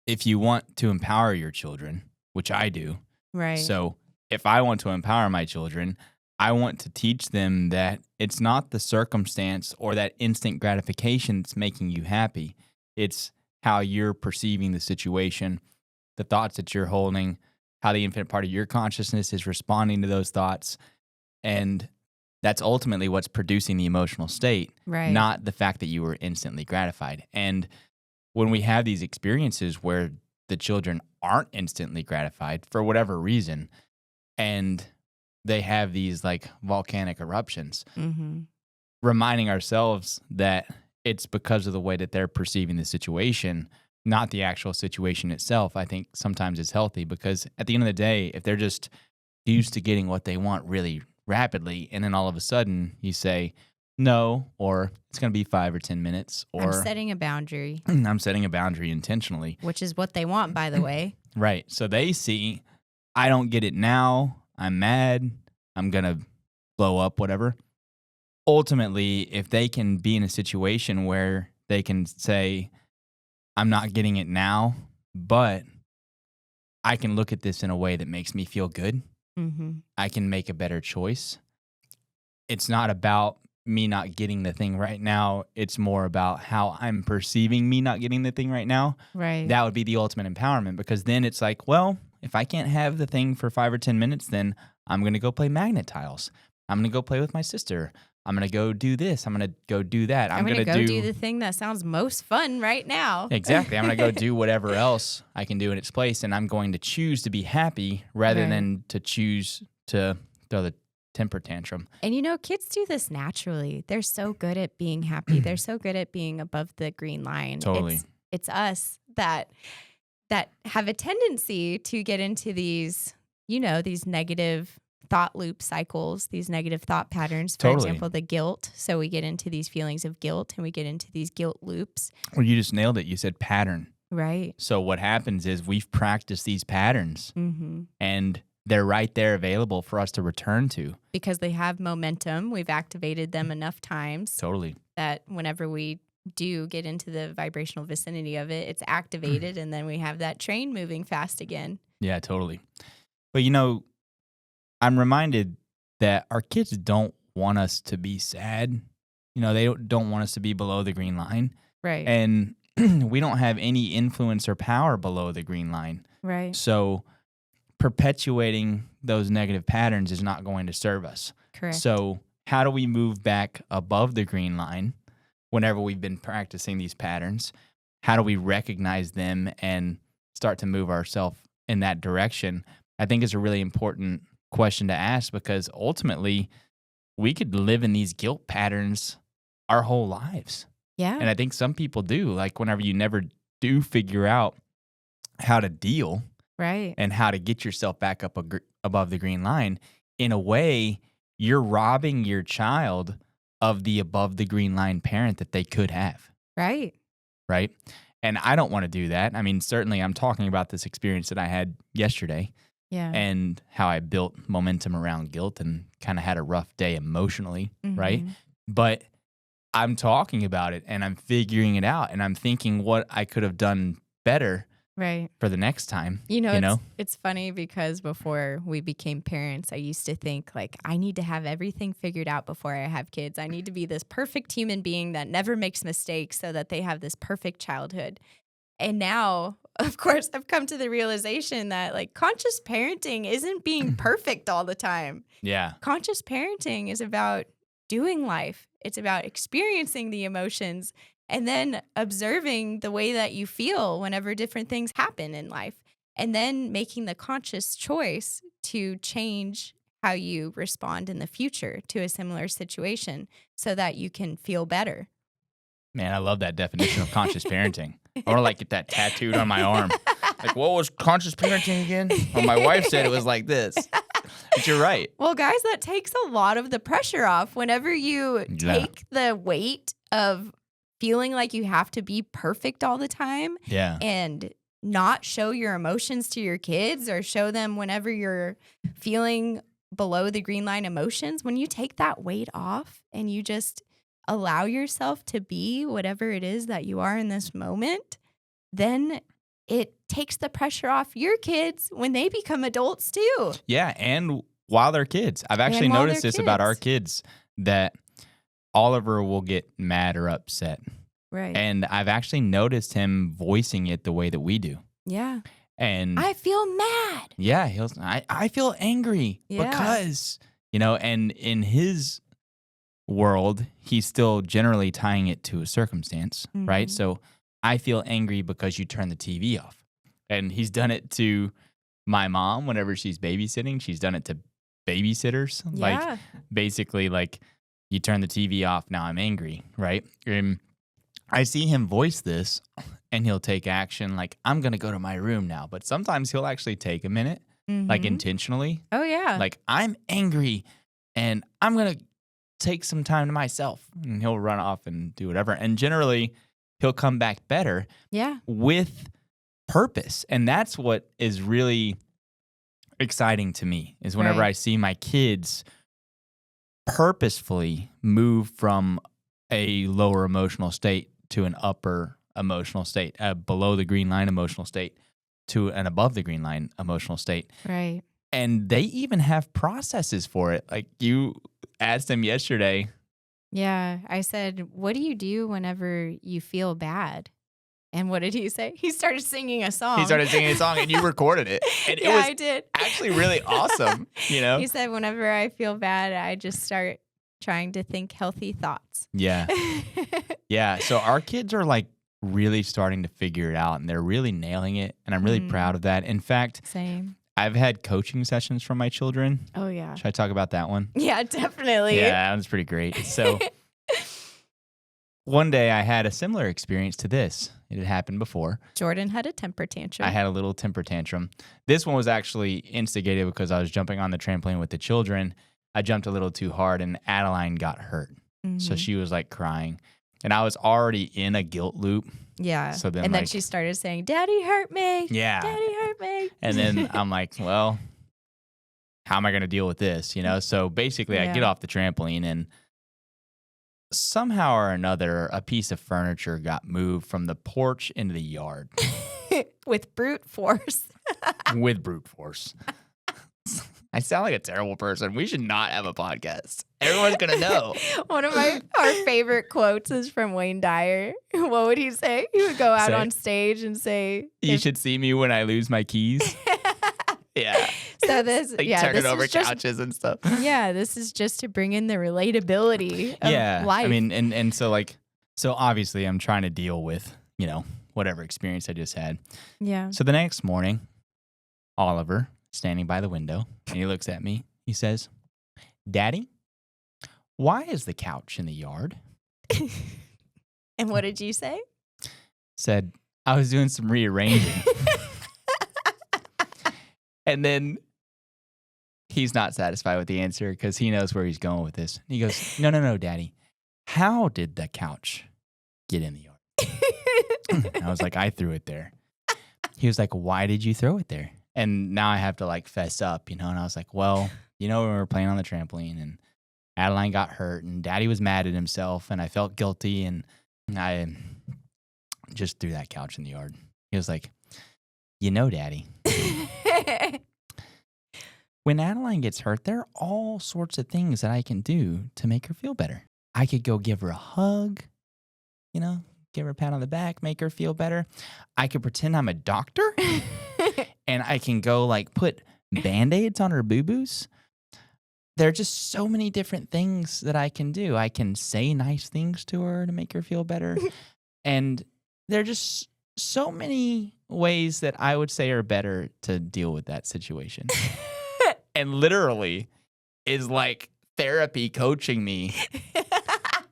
S2: if you want to empower your children, which I do.
S1: Right.
S2: So if I want to empower my children, I want to teach them that it's not the circumstance or that instant gratification that's making you happy. It's how you're perceiving the situation, the thoughts that you're holding, how the infinite part of your consciousness is responding to those thoughts. And that's ultimately what's producing the emotional state,
S1: right,
S2: not the fact that you were instantly gratified. And when we have these experiences where the children aren't instantly gratified for whatever reason, and they have these like volcanic eruptions, reminding ourselves that it's because of the way that they're perceiving the situation, not the actual situation itself, I think sometimes is healthy, because at the end of the day, if they're just used to getting what they want really rapidly, and then all of a sudden you say, no, or it's going to be 5 or 10 minutes, or
S1: I'm setting a boundary.
S2: I'm setting a boundary intentionally.
S1: Which is what they want, by the way.
S2: Right. So they see, I don't get it now, I'm mad, I'm going to blow up, whatever. Ultimately, if they can be in a situation where they can say, I'm not getting it now, but I can look at this in a way that makes me feel good. I can make a better choice. It's not about me not getting the thing right now. It's more about how I'm perceiving me not getting the thing right now.
S1: Right.
S2: That would be the ultimate empowerment, because then it's like, well, if I can't have the thing for 5 or 10 minutes, then I'm going to go play magnet tiles. I'm going to go play with my sister. I'm going to go do this. I'm going to go do that.
S1: I'm going to go do the thing that sounds most fun right now.
S2: Exactly. I'm going to go do whatever else I can do in its place, and I'm going to choose to be happy rather than to choose to throw the temper tantrum.
S1: And kids do this naturally. They're so good at being happy. They're so good at being above the green line.
S2: Totally.
S1: It's us that have a tendency to get into these, these negative thought loop cycles, these negative thought patterns. For example, the guilt. So we get into these feelings of guilt, and we get into these guilt loops.
S2: Well, you just nailed it. You said pattern.
S1: Right.
S2: So what happens is we've practiced these patterns, and they're right there available for us to return to.
S1: Because they have momentum. We've activated them enough times.
S2: Totally. That
S1: whenever we do get into the vibrational vicinity of it, it's activated, and then we have that train moving fast again.
S2: Yeah, totally. But I'm reminded that our kids don't want us to be sad. They don't want us to be below the green line.
S1: Right.
S2: And we don't have any influence or power below the green line.
S1: Right.
S2: So perpetuating those negative patterns is not going to serve us.
S1: Correct.
S2: So how do we move back above the green line whenever we've been practicing these patterns? How do we recognize them and start to move ourselves in that direction? I think it's a really important question to ask, because ultimately we could live in these guilt patterns our whole lives.
S1: Yeah.
S2: And I think some people do, like whenever you never do figure out how to deal and how to get yourself back up above the green line, in a way, you're robbing your child of the above the green line parent that they could have.
S1: Right.
S2: Right. And I don't want to do that. I mean, certainly I'm talking about this experience that I had yesterday.
S1: Yeah.
S2: And how I built momentum around guilt and kind of had a rough day emotionally, right? But I'm talking about it, and I'm figuring it out, and I'm thinking what I could have done better for the next time.
S1: It's funny, because before we became parents, I used to think like, I need to have everything figured out before I have kids. I need to be this perfect human being that never makes mistakes so that they have this perfect childhood. And now, of course, I've come to the realization that like conscious parenting isn't being perfect all the time.
S2: Yeah.
S1: Conscious parenting is about doing life. It's about experiencing the emotions and then observing the way that you feel whenever different things happen in life, and then making the conscious choice to change how you respond in the future to a similar situation so that you can feel better.
S2: Man, I love that definition of conscious parenting. I want to like get that tattooed on my arm. Like, what was conscious parenting again? Well, my wife said it was like this. But you're right.
S1: Well, guys, that takes a lot of the pressure off whenever you take the weight of feeling like you have to be perfect all the time.
S2: Yeah.
S1: And not show your emotions to your kids or show them whenever you're feeling below the green line emotions. When you take that weight off and you just allow yourself to be whatever it is that you are in this moment, then it takes the pressure off your kids when they become adults too.
S2: Yeah, and while they're kids. I've actually noticed this about our kids, that Oliver will get mad or upset.
S1: Right.
S2: And I've actually noticed him voicing it the way that we do.
S1: Yeah.
S2: And
S1: I feel mad.
S2: Yeah, I feel angry because, and in his world, he's still generally tying it to a circumstance, right? So I feel angry because you turn the TV off. And he's done it to my mom whenever she's babysitting. She's done it to babysitters.
S1: Yeah.
S2: Like, basically, like, you turn the TV off, now I'm angry, right? And I see him voice this, and he'll take action like, I'm going to go to my room now. But sometimes he'll actually take a minute, like intentionally.
S1: Oh, yeah.
S2: Like, I'm angry, and I'm going to take some time to myself. And he'll run off and do whatever. And generally, he'll come back better with purpose. And that's what is really exciting to me, is whenever I see my kids purposefully move from a lower emotional state to an upper emotional state, a below the green line emotional state to an above the green line emotional state.
S1: Right.
S2: And they even have processes for it. Like, you asked them yesterday.
S1: Yeah. I said, what do you do whenever you feel bad? And what did he say? He started singing a song.
S2: He started singing a song, and you recorded it. And it was
S1: I did.
S2: actually really awesome,
S1: He said, whenever I feel bad, I just start trying to think healthy thoughts.
S2: Yeah. Yeah. So our kids are like really starting to figure it out, and they're really nailing it. And I'm really proud of that. In fact,
S1: same.
S2: I've had coaching sessions from my children.
S1: Oh, yeah.
S2: Should I talk about that one?
S1: Yeah, definitely.
S2: Yeah, that was pretty great. So one day I had a similar experience to this. It had happened before.
S1: Jordan had a temper tantrum.
S2: I had a little temper tantrum. This one was actually instigated because I was jumping on the trampoline with the children. I jumped a little too hard, and Adeline got hurt. So she was like crying. And I was already in a guilt loop.
S1: Yeah.
S2: So then,
S1: and then she started saying, Daddy hurt me.
S2: Yeah.
S1: Daddy hurt me.
S2: And then I'm like, well, how am I going to deal with this? So basically I get off the trampoline, and somehow or another, a piece of furniture got moved from the porch into the yard.
S1: With brute force.
S2: With brute force. I sound like a terrible person. We should not have a podcast. Everyone's going to know.
S1: One of our favorite quotes is from Wayne Dyer. What would he say? He would go out on stage and say,
S2: you should see me when I lose my keys. Yeah.
S1: So this,
S2: like turning over couches and stuff.
S1: Yeah, this is just to bring in the relatability of life.
S2: I mean, and so obviously I'm trying to deal with, whatever experience I just had.
S1: Yeah.
S2: So the next morning, Oliver standing by the window, and he looks at me. He says, Daddy, why is the couch in the yard?
S1: And what did you say?
S2: Said, I was doing some rearranging. And then he's not satisfied with the answer because he knows where he's going with this. He goes, no, Daddy. How did the couch get in the yard? I was like, I threw it there. He was like, why did you throw it there? And now I have to like fess up, and I was like, well, we were playing on the trampoline, and Adeline got hurt, and Daddy was mad at himself, and I felt guilty, and I just threw that couch in the yard. He was like, Daddy, when Adeline gets hurt, there are all sorts of things that I can do to make her feel better. I could go give her a hug, give her a pat on the back, make her feel better. I could pretend I'm a doctor, and I can go like put Band-Aids on her boo-boos. There are just so many different things that I can do. I can say nice things to her to make her feel better. And there are just so many ways that I would say are better to deal with that situation. and literally is like therapy coaching me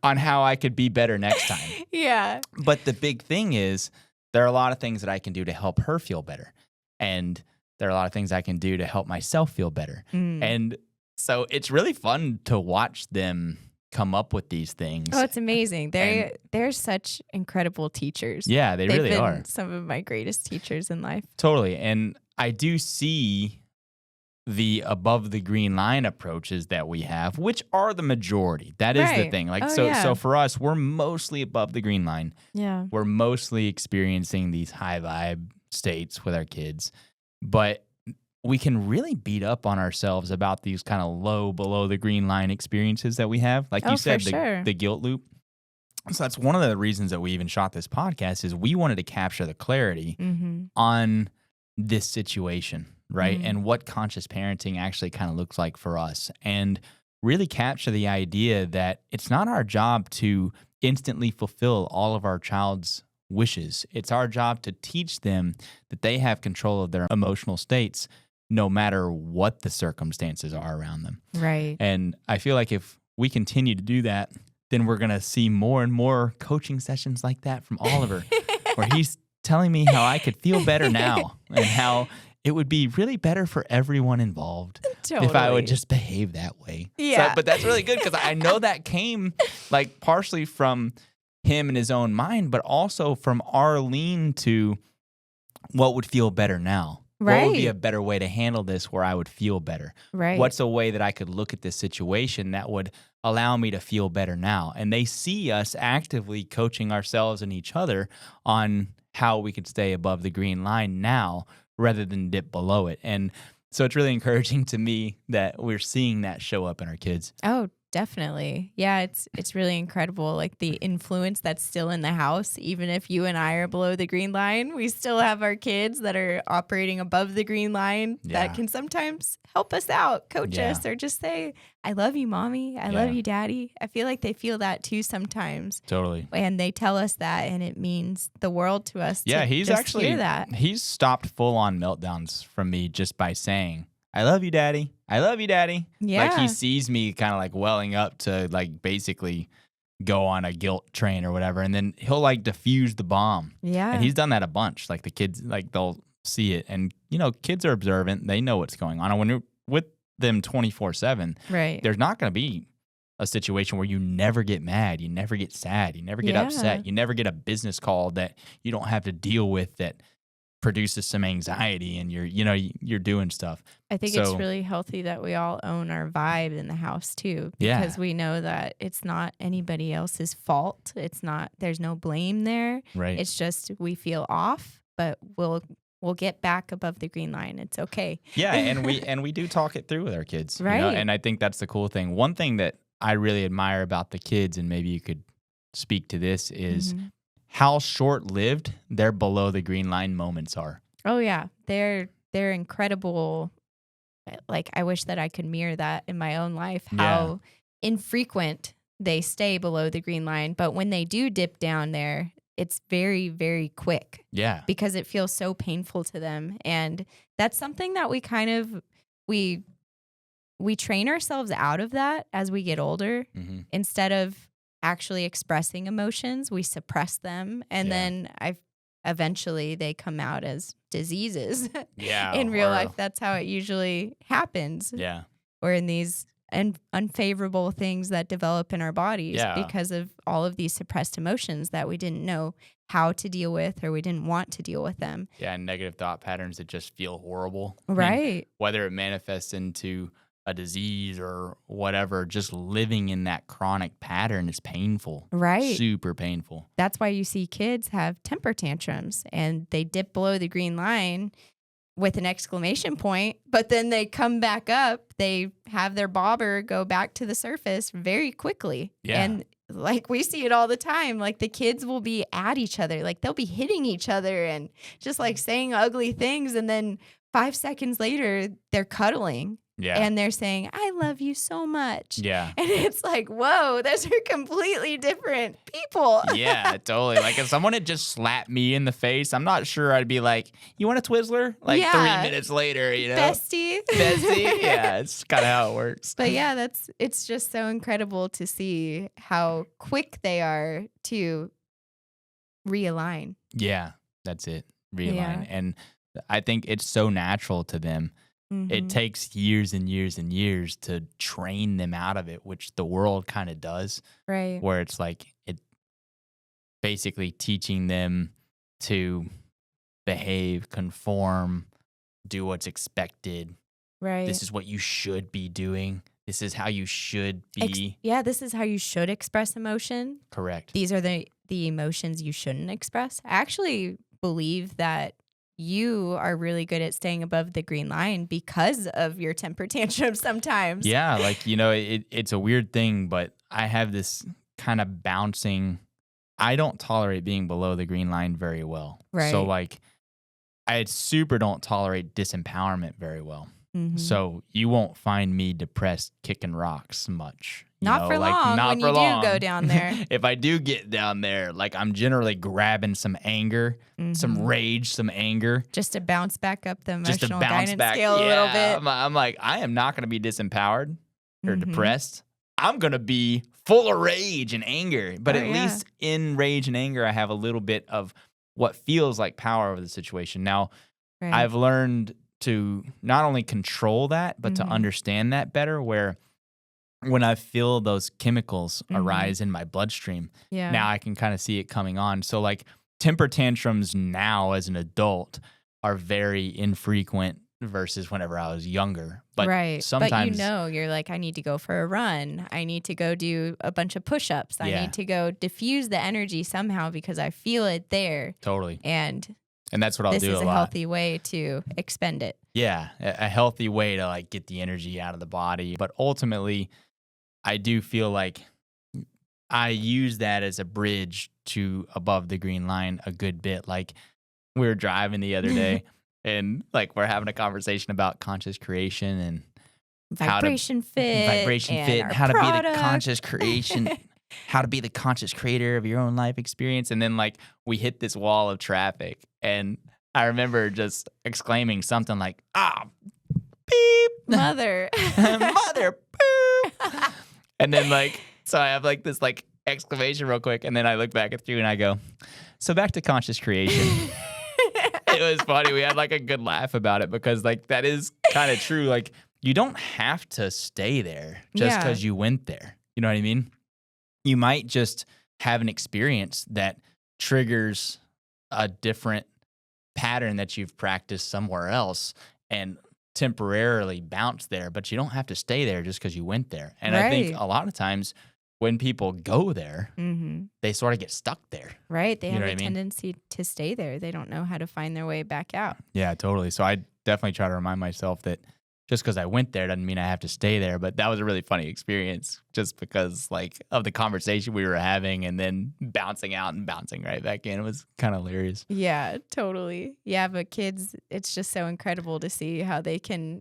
S2: on how I could be better next time.
S1: Yeah.
S2: But the big thing is there are a lot of things that I can do to help her feel better. And there are a lot of things I can do to help myself feel better. And so it's really fun to watch them come up with these things.
S1: Oh, it's amazing. They're such incredible teachers.
S2: Yeah, they've really
S1: been
S2: are.
S1: Some of my greatest teachers in life.
S2: Totally. And I do see the above the green line approaches that we have, which are the majority. That is the thing. Like, so for us, we're mostly above the green line.
S1: Yeah.
S2: We're mostly experiencing these high vibe states with our kids, but we can really beat up on ourselves about these kind of low below the green line experiences that we have. Like you said, the guilt loop. So that's one of the reasons that we even shot this podcast is we wanted to capture the clarity on this situation, right? And what conscious parenting actually kind of looks like for us, and really capture the idea that it's not our job to instantly fulfill all of our child's wishes. It's our job to teach them that they have control of their emotional states no matter what the circumstances are around them.
S1: Right.
S2: And I feel like if we continue to do that, then we're going to see more and more coaching sessions like that from Oliver, where he's telling me how I could feel better now and how it would be really better for everyone involved if I would just behave that way.
S1: Yeah.
S2: So, but that's really good because I know that came like partially from him in his own mind, but also from our lean to what would feel better now.
S1: Right.
S2: What would be a better way to handle this where I would feel better?
S1: Right.
S2: What's a way that I could look at this situation that would allow me to feel better now? And they see us actively coaching ourselves and each other on how we could stay above the green line now rather than dip below it. And so it's really encouraging to me that we're seeing that show up in our kids.
S1: Oh, definitely. Yeah, it's really incredible. Like the influence that's still in the house, even if you and I are below the green line, we still have our kids that are operating above the green line that can sometimes help us out, coach us, or just say, I love you, mommy. I love you, daddy. I feel like they feel that too sometimes.
S2: Totally.
S1: And they tell us that, and it means the world to us.
S2: Yeah,
S1: to
S2: he's
S1: just
S2: actually,
S1: hear that.
S2: He's stopped full on meltdowns from me just by saying, I love you, daddy. I love you, daddy.
S1: Yeah.
S2: Like he sees me kind of like welling up to like basically go on a guilt train or whatever. And then he'll like diffuse the bomb.
S1: Yeah.
S2: And he's done that a bunch. Like the kids, like they'll see it. And, you know, kids are observant. They know what's going on. And when you're with them 24/7,
S1: right,
S2: there's not going to be a situation where you never get mad. You never get sad. You never get upset. You never get a business call that you don't have to deal with that produces some anxiety and you're doing stuff.
S1: I think it's really healthy that we all own our vibe in the house too, because we know that it's not anybody else's fault. There's no blame there.
S2: Right.
S1: It's just we feel off, but we'll get back above the green line. It's okay.
S2: Yeah, and we do talk it through with our kids.
S1: Right.
S2: You know? And I think that's the cool thing. One thing that I really admire about the kids, and maybe you could speak to this, is how short-lived their below the green line moments are.
S1: Oh yeah, they're incredible. Like I wish that I could mirror that in my own life. How infrequent they stay below the green line, but when they do dip down there, it's very, very quick.
S2: Yeah,
S1: because it feels so painful to them, and that's something that we kind of we train ourselves out of that as we get older. Instead of actually expressing emotions, we suppress them, and then eventually they come out as diseases. In real life, that's how it usually happens.
S2: Yeah.
S1: Or in these unfavorable things that develop in our bodies because of all of these suppressed emotions that we didn't know how to deal with, or we didn't want to deal with them.
S2: Yeah, and negative thought patterns that just feel horrible.
S1: Right.
S2: I mean, whether it manifests into a disease or whatever, just living in that chronic pattern is painful.
S1: Right.
S2: Super painful.
S1: That's why you see kids have temper tantrums and they dip below the green line with an exclamation point, but then they come back up. They have their bobber go back to the surface very quickly.
S2: Yeah.
S1: And like we see it all the time. Like the kids will be at each other. Like they'll be hitting each other and just like saying ugly things. And then 5 seconds later, they're cuddling.
S2: Yeah.
S1: And they're saying, I love you so much.
S2: Yeah.
S1: And it's like, whoa, those are completely different people.
S2: Yeah, totally. Like if someone had just slapped me in the face, I'm not sure I'd be like, you want a Twizzler? Like 3 minutes later, you know?
S1: Bestie.
S2: Bestie. Yeah, it's kind of how it works.
S1: But yeah, it's just so incredible to see how quick they are to realign.
S2: Yeah, that's it. Realign.
S1: Yeah.
S2: And I think it's so natural to them. It takes years and years and years to train them out of it, which the world kind of does.
S1: Right.
S2: Where it's like it basically teaching them to behave, conform, do what's expected.
S1: Right.
S2: This is what you should be doing. This is how you should be.
S1: This is how you should express emotion.
S2: Correct.
S1: These are the emotions you shouldn't express. I actually believe that you are really good at staying above the green line because of your temper tantrums sometimes.
S2: Yeah, like, you know, it's a weird thing, but I have this kind of bouncing. I don't tolerate being below the green line very well.
S1: Right.
S2: So, like, I super don't tolerate disempowerment very well. So you won't find me depressed kicking rocks much.
S1: Not for long when you do go down there.
S2: If I do get down there, like I'm generally grabbing some anger, some rage, some anger.
S1: Just to bounce back up the emotional guidance scale a little bit.
S2: I'm like, I am not going to be disempowered or depressed. I'm going to be full of rage and anger. But at least in rage and anger, I have a little bit of what feels like power over the situation. Now, I've learned to not only control that, but to understand that better, where when I feel those chemicals arise in my bloodstream, now I can kind of see it coming on. So like temper tantrums now as an adult are very infrequent versus whenever I was younger. But sometimes,
S1: but you're like, I need to go for a run. I need to go do a bunch of push-ups. I need to go diffuse the energy somehow because I feel it there.
S2: Totally.
S1: And
S2: that's what I'll do a lot.
S1: This is a healthy way to expend it.
S2: Yeah, a healthy way to like get the energy out of the body. But ultimately, I do feel like I use that as a bridge to above the green line a good bit. Like we were driving the other day and like we're having a conversation about conscious creation and
S1: vibration fit,
S2: how to be the conscious creation. How to be the conscious creator of your own life experience. And then like we hit this wall of traffic and I remember just exclaiming something like, beep.
S1: Mother.
S2: Mother, boop. And then like, so I have like this like exclamation real quick. And then I look back at you and I go, so back to conscious creation. It was funny. We had like a good laugh about it because like that is kind of true. Like you don't have to stay there just because you went there. You know what I mean? You might just have an experience that triggers a different pattern that you've practiced somewhere else and temporarily bounce there, but you don't have to stay there just because you went there. And I think a lot of times when people go there, they sort of get stuck there.
S1: Right. They have a tendency to stay there. They don't know how to find their way back out.
S2: Yeah, totally. So I definitely try to remind myself that just because I went there doesn't mean I have to stay there. But that was a really funny experience just because like of the conversation we were having and then bouncing out and bouncing right back in. It was kind of hilarious.
S1: Yeah, totally. Yeah, but kids, it's just so incredible to see how they can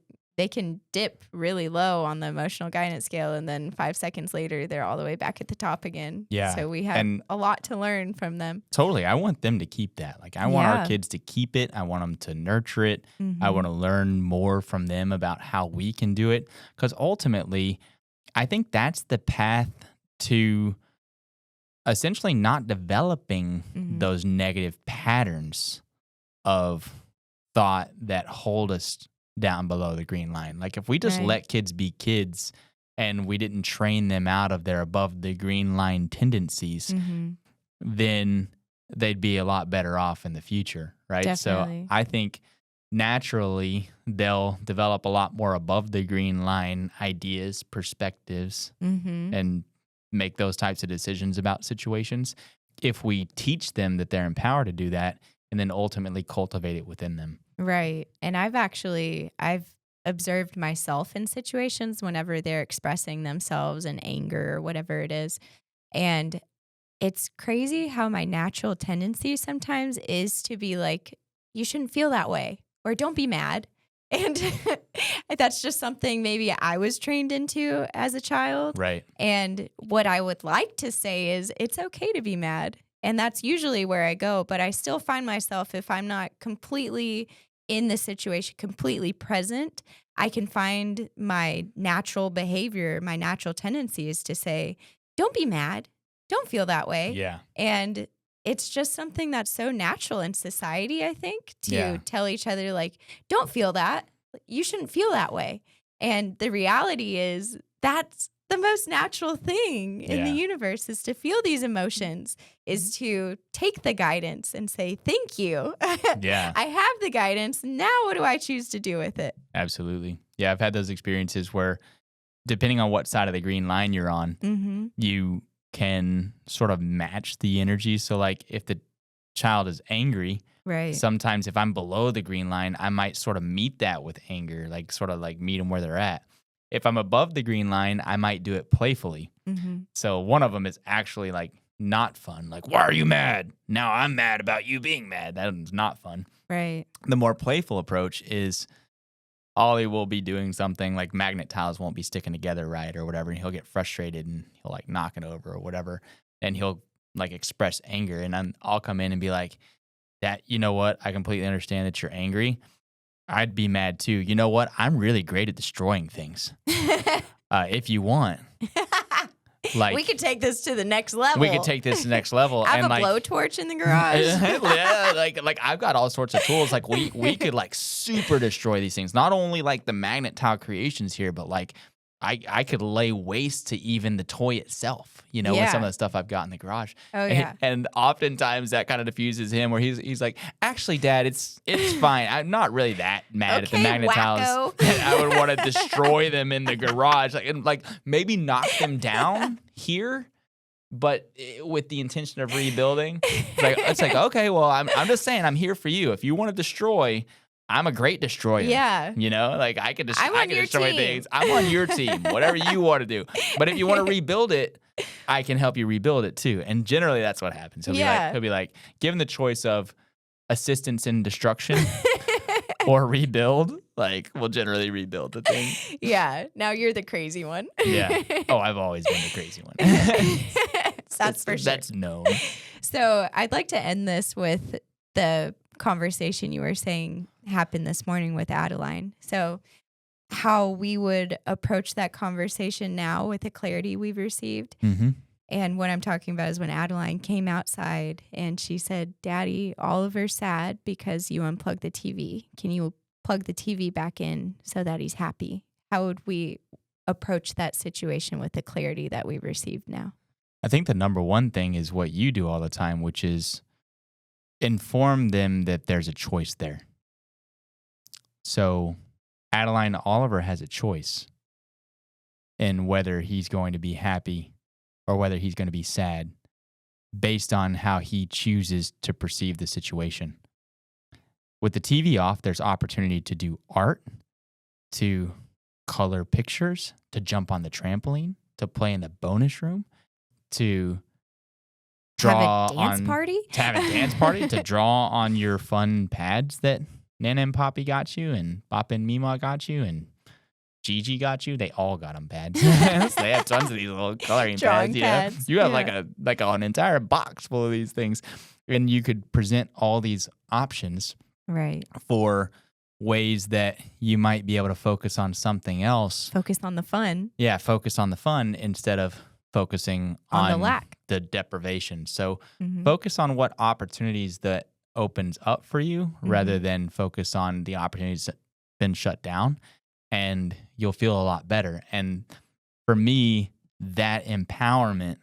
S1: dip really low on the emotional guidance scale and then 5 seconds later they're all the way back at the top again.
S2: Yeah.
S1: So we have a lot to learn from them.
S2: Totally. I want them to keep that. Like I want our kids to keep it. I want them to nurture it. I want to learn more from them about how we can do it. Because ultimately, I think that's the path to essentially not developing those negative patterns of thought that hold us down below the green line. Like if we just let kids be kids and we didn't train them out of their above the green line tendencies, then they'd be a lot better off in the future, right?
S1: Definitely.
S2: So I think naturally they'll develop a lot more above the green line ideas, perspectives, and make those types of decisions about situations if we teach them that they're empowered to do that and then ultimately cultivate it within them.
S1: Right. And I've observed myself in situations whenever they're expressing themselves in anger or whatever it is. And it's crazy how my natural tendency sometimes is to be like, you shouldn't feel that way or don't be mad. And that's just something maybe I was trained into as a child.
S2: Right.
S1: And what I would like to say is it's okay to be mad. And that's usually where I go. But I still find myself, if I'm not completely in the situation, completely present, I can find my natural behavior, my natural tendency is to say, don't be mad. Don't feel that way.
S2: Yeah.
S1: And it's just something that's so natural in society, I think, to tell each other, like, don't feel that. You shouldn't feel that way. And the reality is that's the most natural thing in the universe, is to feel these emotions, is to take the guidance and say, thank you.
S2: Yeah.
S1: I have the guidance. Now what do I choose to do with it?
S2: Absolutely. Yeah, I've had those experiences where, depending on what side of the green line you're on, you can sort of match the energy. So like if the child is angry,
S1: right,
S2: sometimes if I'm below the green line, I might sort of meet that with anger, like sort of like meet them where they're at. If I'm above the green line, I might do it playfully. So one of them is actually like not fun. Like, why are you mad? Now I'm mad about you being mad. That is not fun.
S1: Right.
S2: The more playful approach is Ollie will be doing something like magnet tiles won't be sticking together right or whatever, and he'll get frustrated and he'll like knock it over or whatever, and he'll like express anger, and I'll come in and be like, "That, you know what? I completely understand that you're angry. I'd be mad too. You know what? I'm really great at destroying things. If you want." Like,
S1: we could take this to the next level.
S2: We could take this to the next level.
S1: I have
S2: and
S1: a blowtorch in the garage.
S2: Yeah, like I've got all sorts of tools. Like we could like super destroy these things. Not only like the magnet tile creations here, but like I could lay waste to even the toy itself, you know, with some of the stuff I've got in the garage.
S1: Oh, yeah.
S2: And oftentimes that kind of diffuses him, where he's like, actually, Dad, it's fine. I'm not really that mad at the magnet tiles. I would want to destroy them in the garage, like maybe knock them down here, but with the intention of rebuilding. It's like okay, well, I'm just saying, I'm here for you. If you want to destroy, I'm a great destroyer.
S1: Yeah.
S2: You know, like I can destroy
S1: team.
S2: things. I'm on your team, whatever you want to do. But if you want to rebuild it, I can help you rebuild it too. And generally that's what happens. He'll be like, given the choice of assistance in destruction or rebuild, like we'll generally rebuild the thing.
S1: Yeah. Now you're the crazy one.
S2: Yeah. Oh, I've always been the crazy one.
S1: That's for sure.
S2: That's known.
S1: So I'd like to end this with the conversation you were saying happened this morning with Adeline. So how we would approach that conversation now with the clarity we've received. And what I'm talking about is when Adeline came outside and she said, Daddy, Oliver's sad because you unplugged the TV. Can you plug the TV back in so that he's happy? How would we approach that situation with the clarity that we've received now?
S2: I think the number one thing is what you do all the time, which is inform them that there's a choice there. So Adeline Oliver has a choice in whether he's going to be happy or whether he's going to be sad based on how he chooses to perceive the situation. With the TV off, there's opportunity to do art, to color pictures, to jump on the trampoline, to play in the bonus room, to draw
S1: have a dance party?
S2: To have a dance party, to draw on your fun pads that Nana and Poppy got you, and Bop and Mima got you, and Gigi got you. They all got them pads. So they have tons of these little coloring pads. You have like an entire box full of these things, and you could present all these options,
S1: right, for
S2: ways that you might be able to focus on something else.
S1: Focus on the fun.
S2: Yeah, focus on the fun instead of focusing on the lack, the deprivation. So focus on what opportunities that opens up for you rather than focus on the opportunities that have been shut down, and you'll feel a lot better. And for me, that empowerment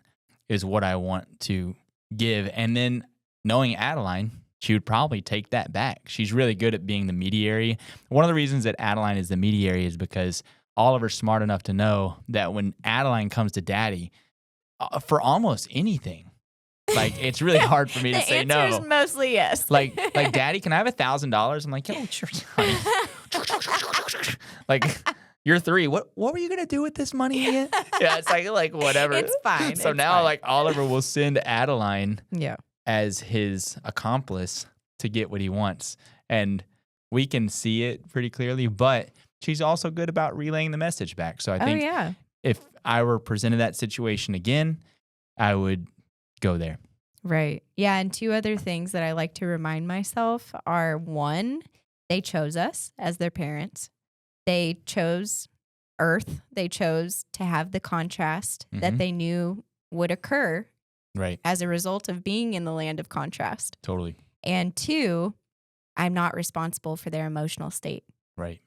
S2: is what I want to give. And then knowing Adeline, she would probably take that back. She's really good at being the mediary. One of the reasons that Adeline is the mediary is because Oliver's smart enough to know that when Adeline comes to Daddy for almost anything, like it's really hard for me to say no.
S1: The answer is mostly yes.
S2: Like, Daddy, can I have $1,000? I'm like, yeah, sure. Like, you're 3. What were you gonna do with this money again? Yeah, it's like whatever.
S1: It's fine.
S2: So now, fine. Like Oliver will send Adeline,
S1: yeah,
S2: as his accomplice to get what he wants. And we can see it pretty clearly, but she's also good about relaying the message back. So I think if I were presented that situation again, I would go there.
S1: Right. Yeah. And two other things that I like to remind myself are, one, they chose us as their parents. They chose Earth. They chose to have the contrast that they knew would occur as a result of being in the land of contrast.
S2: Totally.
S1: And two, I'm not responsible for their emotional state.
S2: Right.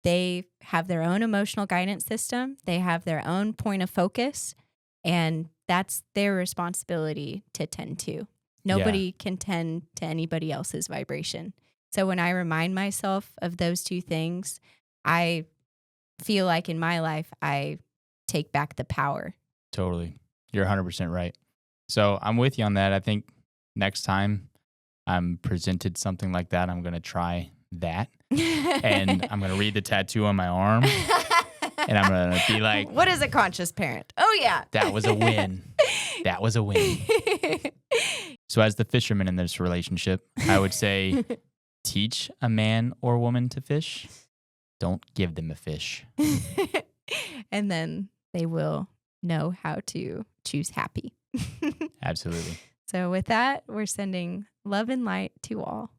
S1: They have their own emotional guidance system. They have their own point of focus, and that's their responsibility to tend to. Nobody can tend to anybody else's vibration. So when I remind myself of those two things, I feel like in my life, I take back the power.
S2: Totally. You're 100% right. So I'm with you on that. I think next time I'm presented something like that, I'm going to try that. And I'm going to read the tattoo on my arm. And I'm going to be like,
S1: what is a conscious parent? Oh, yeah.
S2: That was a win. That was a win. So as the fisherman in this relationship, I would say, teach a man or woman to fish. Don't give them a fish.
S1: And then they will know how to choose happy.
S2: Absolutely.
S1: So with that, we're sending love and light to all.